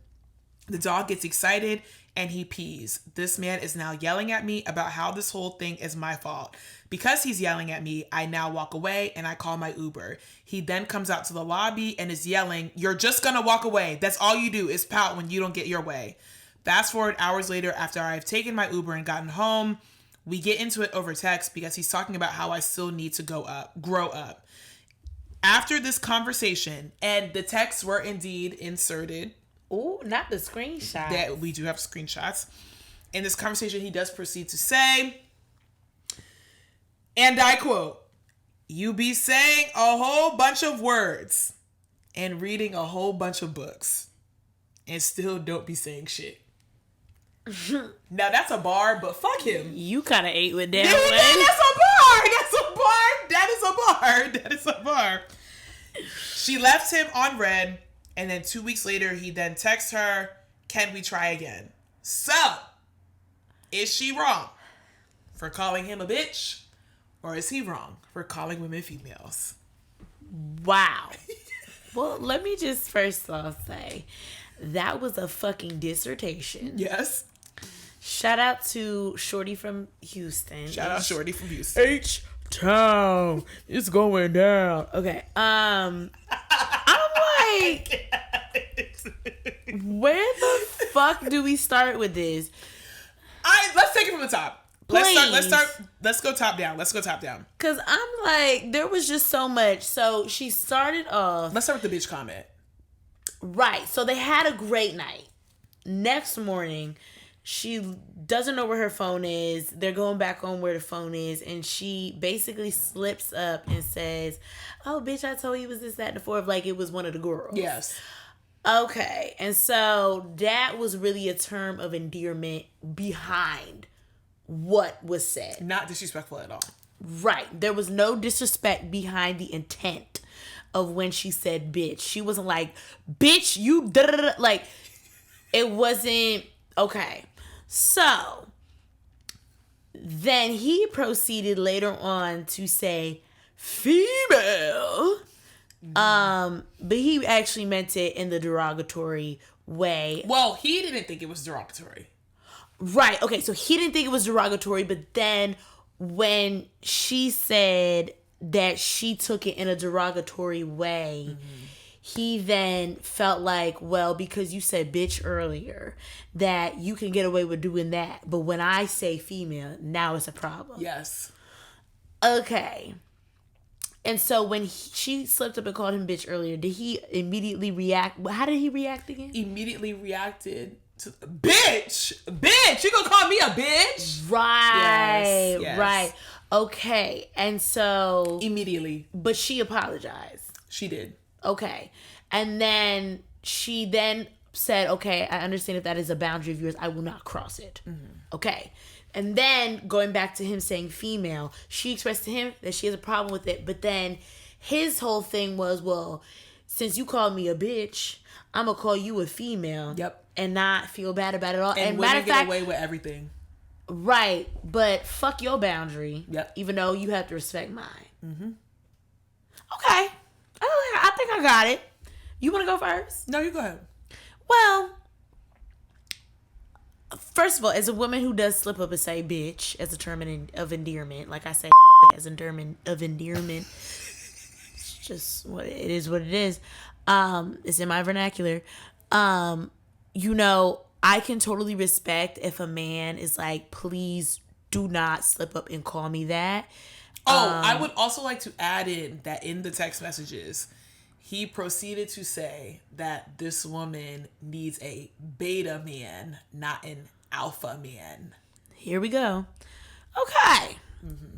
The dog gets excited and he pees. This man is now yelling at me about how this whole thing is my fault. Because he's yelling at me, I now walk away and I call my Uber. He then comes out to the lobby and is yelling, you're just gonna walk away. That's all you do is pout when you don't get your way. Fast forward hours later, after I've taken my Uber and gotten home, we get into it over text because he's talking about how I still need to grow up. After this conversation, and the texts were indeed inserted. Oh, not the screenshot. That we do have screenshots. In this conversation, he does proceed to say, and I quote, you be saying a whole bunch of words and reading a whole bunch of books and still don't be saying shit. Now that's a bar, but fuck him. You kind of ate with that. That is a bar. She left him on red, and then 2 weeks later, he then texts her, can we try again? So, is she wrong for calling him a bitch? Or is he wrong for calling women females? Wow. Well, let me just first off say, that was a fucking dissertation. Yes. Shout out to Shorty from Houston. H-Town. It's going down. Okay. I'm like, where the fuck do we start with this? Let's take it from the top. Let's go top down. Cause I'm like, there was just so much. So she started off. Let's start with the bitch comment. Right. So they had a great night. Next morning, she doesn't know where her phone is. They're going back on where the phone is. And she basically slips up and says, oh, bitch, I told you it was this, that, and the fourth. Like it was one of the girls. Yes. Okay. And so that was really a term of endearment behind what was said. Not disrespectful at all. Right. There was no disrespect behind the intent of when she said bitch. She wasn't like, bitch, you da-da-da-da. Like, it wasn't okay. So then he proceeded later on to say female. But he actually meant it in the derogatory way. Well, he didn't think it was derogatory. Right. Okay. So he didn't think it was derogatory, but then when she said that she took it in a derogatory way, he then felt like, well, because you said bitch earlier, that you can get away with doing that. But when I say female, now it's a problem. Yes. Okay. And so when she slipped up and called him bitch earlier, did he immediately react? How did he react again? Immediately reacted to bitch. You gonna call me a bitch? Right. Yes. Right. Okay. And so immediately. But she apologized. She did. Okay. And then she then said, okay, I understand if that is a boundary of yours. I will not cross it. Okay. And then going back to him saying female, she expressed to him that she has a problem with it. But then his whole thing was, well, since you called me a bitch, I'm going to call you a female. Yep. And not feel bad about it all. And women get away with everything. Right. But fuck your boundary. Yep. Even though you have to respect mine. Okay. I think I got it. You want to go first? No, you go ahead. Well, first of all, as a woman who does slip up and say bitch as a term of endearment, like I say as a term of endearment, it's just what it is. It's in my vernacular. You know, I can totally respect if a man is like, please do not slip up and call me that. I would also like to add in that in the text messages, he proceeded to say that this woman needs a beta man, not an alpha man. Here we go. Okay.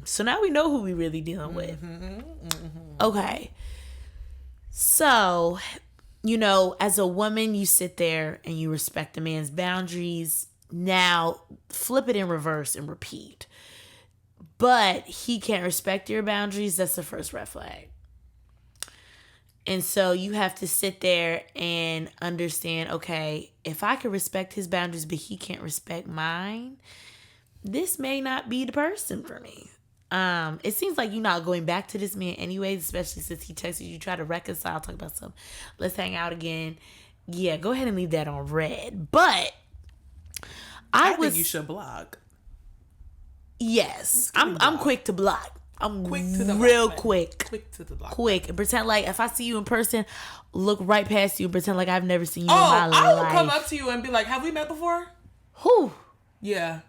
So now we know who we really dealing with. Okay. So, as a woman, you sit there and you respect a man's boundaries. Now, flip it in reverse and repeat. But he can't respect your boundaries. That's the first red flag. And so you have to sit there and understand, okay, if I can respect his boundaries, but he can't respect mine, this may not be the person for me. It seems like you're not going back to this man anyways, especially since he texted you, try to reconcile, talk about some, let's hang out again. Yeah, go ahead and leave that on red. But I think you should block. Yes, I'm quick to block. I'm quick to the real block, quick. Quick to the block. Quick. And pretend like if I see you in person, look right past you and pretend like I've never seen you in my life. I will come up to you and be like, have we met before? Who? Yeah.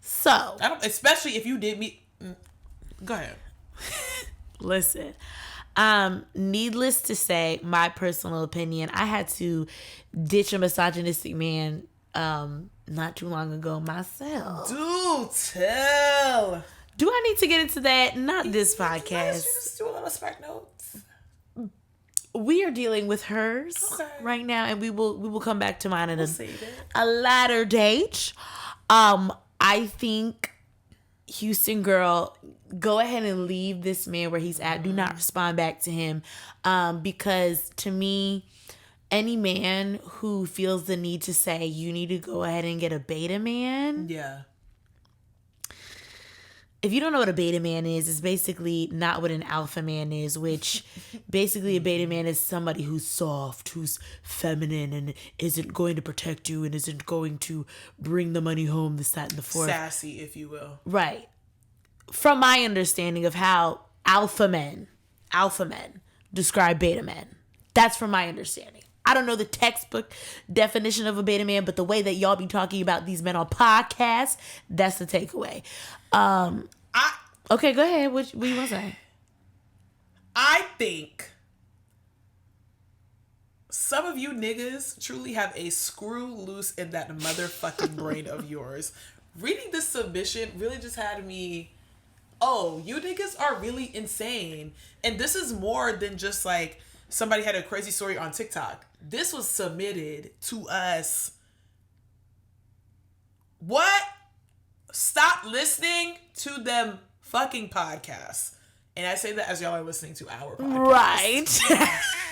So. Especially if you did meet. Go ahead. Listen. Needless to say, my personal opinion, I had to ditch a misogynistic man not too long ago myself. Do tell. Do I need to get into that? Not this podcast. Yes, you just do a little spec notes. We are dealing with hers right now, and we will come back to mine in a latter date. I think, Houston girl, go ahead and leave this man where he's at. Do not respond back to him, because to me, any man who feels the need to say you need to go ahead and get a beta man. Yeah. If you don't know what a beta man is, it's basically not what an alpha man is, which basically a beta man is somebody who's soft, who's feminine, and isn't going to protect you and isn't going to bring the money home, this, that, and the fourth. Sassy, if you will. Right. From my understanding of how alpha men describe beta men. That's from my understanding. I don't know the textbook definition of a beta man, but the way that y'all be talking about these men on podcasts, that's the takeaway. Okay, go ahead. What you want to say? I think some of you niggas truly have a screw loose in that motherfucking brain of yours. Reading this submission really just had me, you niggas are really insane. And this is more than just like somebody had a crazy story on TikTok. This was submitted to us. What? Stop listening to them fucking podcasts. And I say that as y'all are listening to our podcast. Right.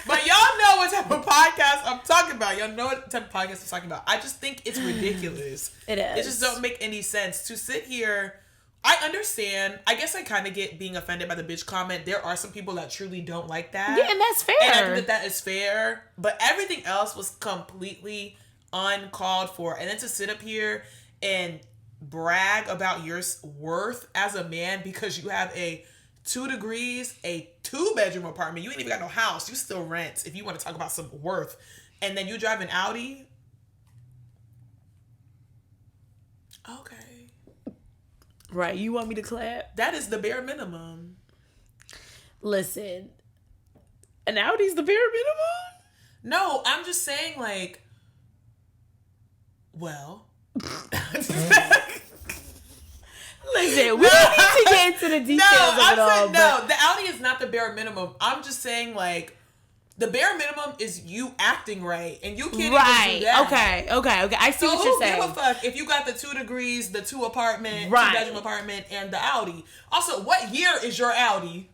But y'all know what type of podcast I'm talking about. Y'all know what type of podcast I'm talking about. I just think it's ridiculous. It is. It just don't make any sense to sit here. I understand. I guess I kind of get being offended by the bitch comment. There are some people that truly don't like that. Yeah, and that's fair. And I think that is fair. But everything else was completely uncalled for. And then to sit up here and brag about your worth as a man because you have a 2 degrees, a 2-bedroom apartment. You ain't even got no house. You still rent if you want to talk about some worth. And then you drive an Audi. Okay. Right. You want me to clap? That is the bare minimum. Listen. An Audi's the bare minimum? No, I'm just saying like, well. Listen, we don't need to get into the details of it all. No, the Audi is not the bare minimum. I'm just saying, like, the bare minimum is you acting right, and you can't even do that. Okay. I see what you're saying. So who give a fuck if you got the 2 degrees, the 2-apartment, right. 2-bedroom apartment, and the Audi? Also, what year is your Audi?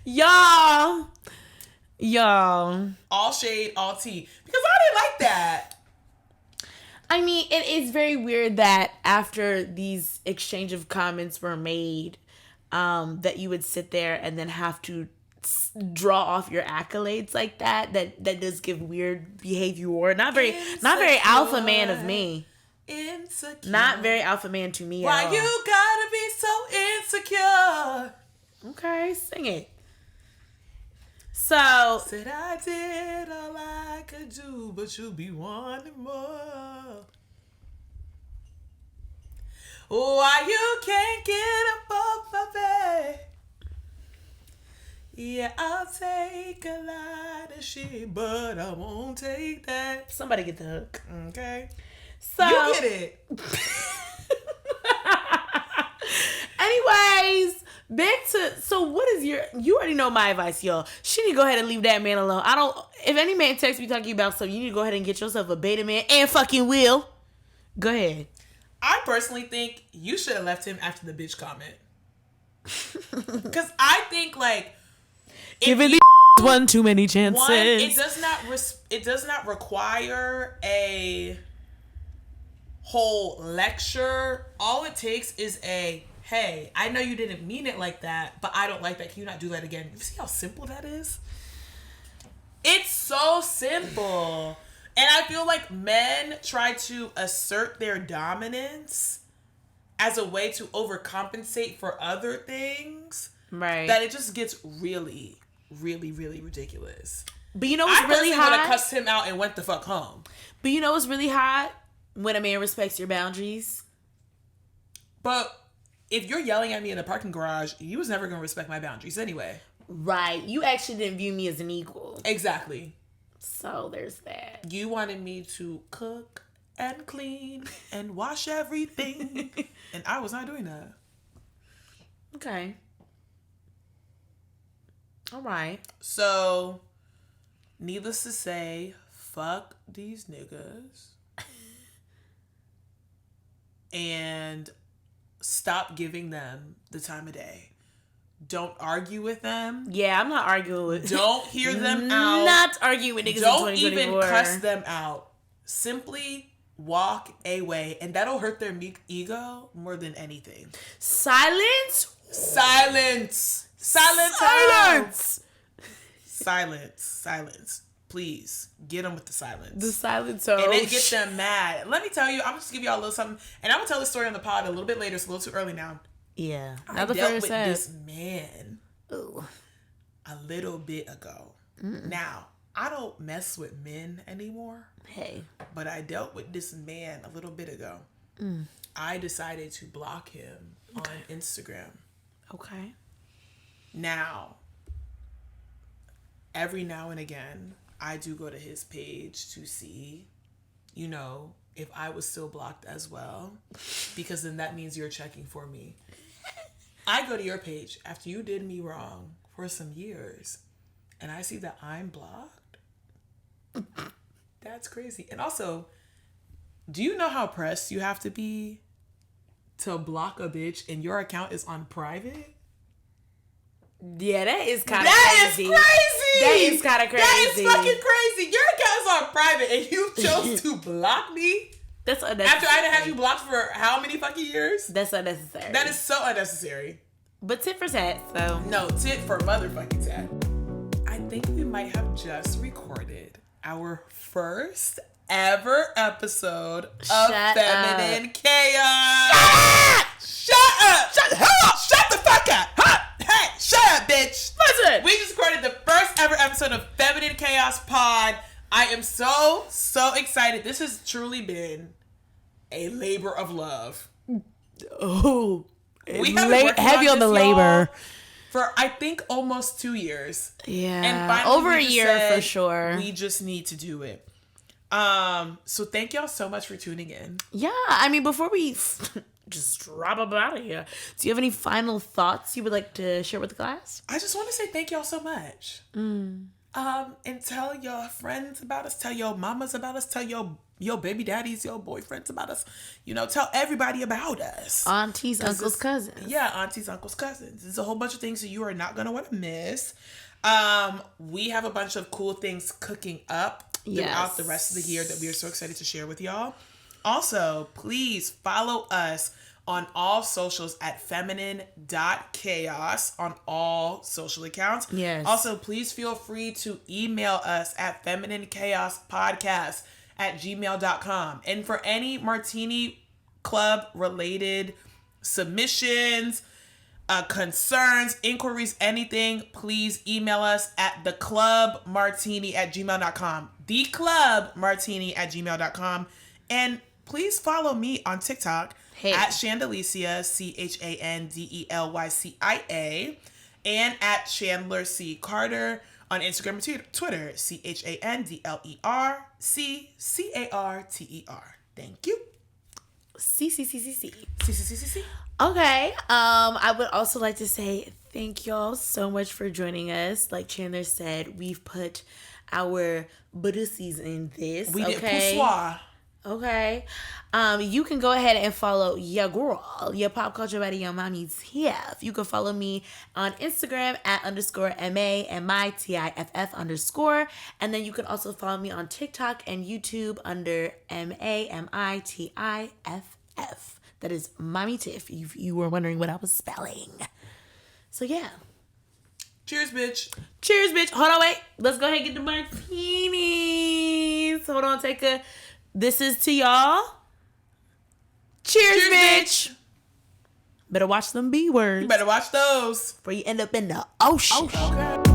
Y'all. All shade, all tea. Because I didn't like that. I mean, it is very weird that after these exchange of comments were made, that you would sit there and then have to draw off your accolades like that. That does give weird behavior. Not very alpha man of me. Insecure. Not very alpha man to me. Why you gotta be so insecure? Okay, sing it. So said I did all I could do, but you be wanting more. Why you can't get up off my bed? Yeah, I'll take a lot of shit, but I won't take that. Somebody get the hook. Okay. So you get it. Back to, so what is you already know my advice, y'all. She need to go ahead and leave that man alone. If any man texts me talking about something, you need to go ahead and get yourself a beta man and fucking will. Go ahead. I personally think you should have left him after the bitch comment. Because I think, like, giving these one too many chances. One, it does not require a whole lecture. All it takes is a, hey, I know you didn't mean it like that, but I don't like that. Can you not do that again? You see how simple that is? It's so simple. And I feel like men try to assert their dominance as a way to overcompensate for other things. Right. That it just gets really, really, really ridiculous. But you know what's really hot? I would have cussed him out and went the fuck home. But you know what's really hot? When a man respects your boundaries. But if you're yelling at me in a parking garage, you was never going to respect my boundaries anyway. Right. You actually didn't view me as an equal. Exactly. So there's that. You wanted me to cook and clean and wash everything. And I was not doing that. Okay. All right. So, needless to say, fuck these niggas. And stop giving them the time of day. Don't argue with them. Yeah, I'm not arguing with them. Don't hear them out. Not arguing with niggas Don't in 2024. even cuss them out. Simply walk away. And that'll hurt their ego more than anything. Silence. Silence. Silence. Silence. Silence. Silence. Please get them with the silence. The silence. And it gets them mad. Let me tell you, I'm just give y'all a little something. And I'm going to tell this story on the pod a little bit later. It's a little too early now. Yeah. I dealt with this man a little bit ago. Now, I don't mess with men anymore. Hey. But I dealt with this man a little bit ago. I decided to block him on Instagram. Okay. Now, every now and again, I do go to his page to see, you know, if I was still blocked as well. Because then that means you're checking for me. I go to your page after you did me wrong for some years. And I see that I'm blocked. That's crazy. And also, do you know how pressed you have to be to block a bitch and your account is on private? Yeah, that is kind of crazy. That is crazy. That is kind of crazy. That is fucking crazy. Your account is on private and you chose to block me? That's unnecessary. After I done had you blocked for how many fucking years? That's unnecessary. That is so unnecessary. But tit for tat, so. No, tit for motherfucking tat. I think we might have just recorded our first ever episode of Feminine Chaos. Shut up! Shut the fuck up! Hey, shut up, bitch! Listen! We just recorded the first ever episode of Feminine Chaos Pod. I am so excited. This has truly been a labor of love. Oh. We have been working heavy on the labor for I think almost 2 years. Yeah. And finally over a year for sure. We just need to do it. So thank y'all so much for tuning in. Yeah, I mean, before we just drop up out of here, do you have any final thoughts you would like to share with the class? I just want to say thank y'all so much. And tell your friends about us, tell your mamas about us, tell your baby daddies, your boyfriends about us. You know, tell everybody about us. Aunties, uncles, cousins. Yeah, aunties, uncles, cousins. There's a whole bunch of things that you are not going to want to miss. We have a bunch of cool things cooking up throughout the rest of the year that we are so excited to share with y'all. Also, please follow us on all socials at feminine.chaos on all social accounts. Yes. Also, please feel free to email us at femininechaospodcast@gmail.com. And for any Martini Club related submissions, concerns, inquiries, anything, please email us at theclubmartini@gmail.com. theclubmartini@gmail.com. And please follow me on TikTok at Chandelicia, CHANDELYCIA, and at Chandler C. Carter on Instagram and Twitter, CHANDLERCCARTER. Thank you. See. Okay. I would also like to say thank y'all so much for joining us. Like Chandler said, we've put our budusies in this. We did okay? poussoir. Okay. You can go ahead and follow your girl, your pop culture buddy, your mommy's Tiff. You can follow me on Instagram at _MA_MITIFF_. And then you can also follow me on TikTok and YouTube under MAMITIFF. That is Mommy Tiff, if you were wondering what I was spelling. So yeah. Cheers, bitch. Cheers, bitch. Hold on, wait. Let's go ahead and get the martinis. Hold on, this is to y'all. Cheers, bitch. Better watch them B words. You better watch those. Before you end up in the ocean. Okay.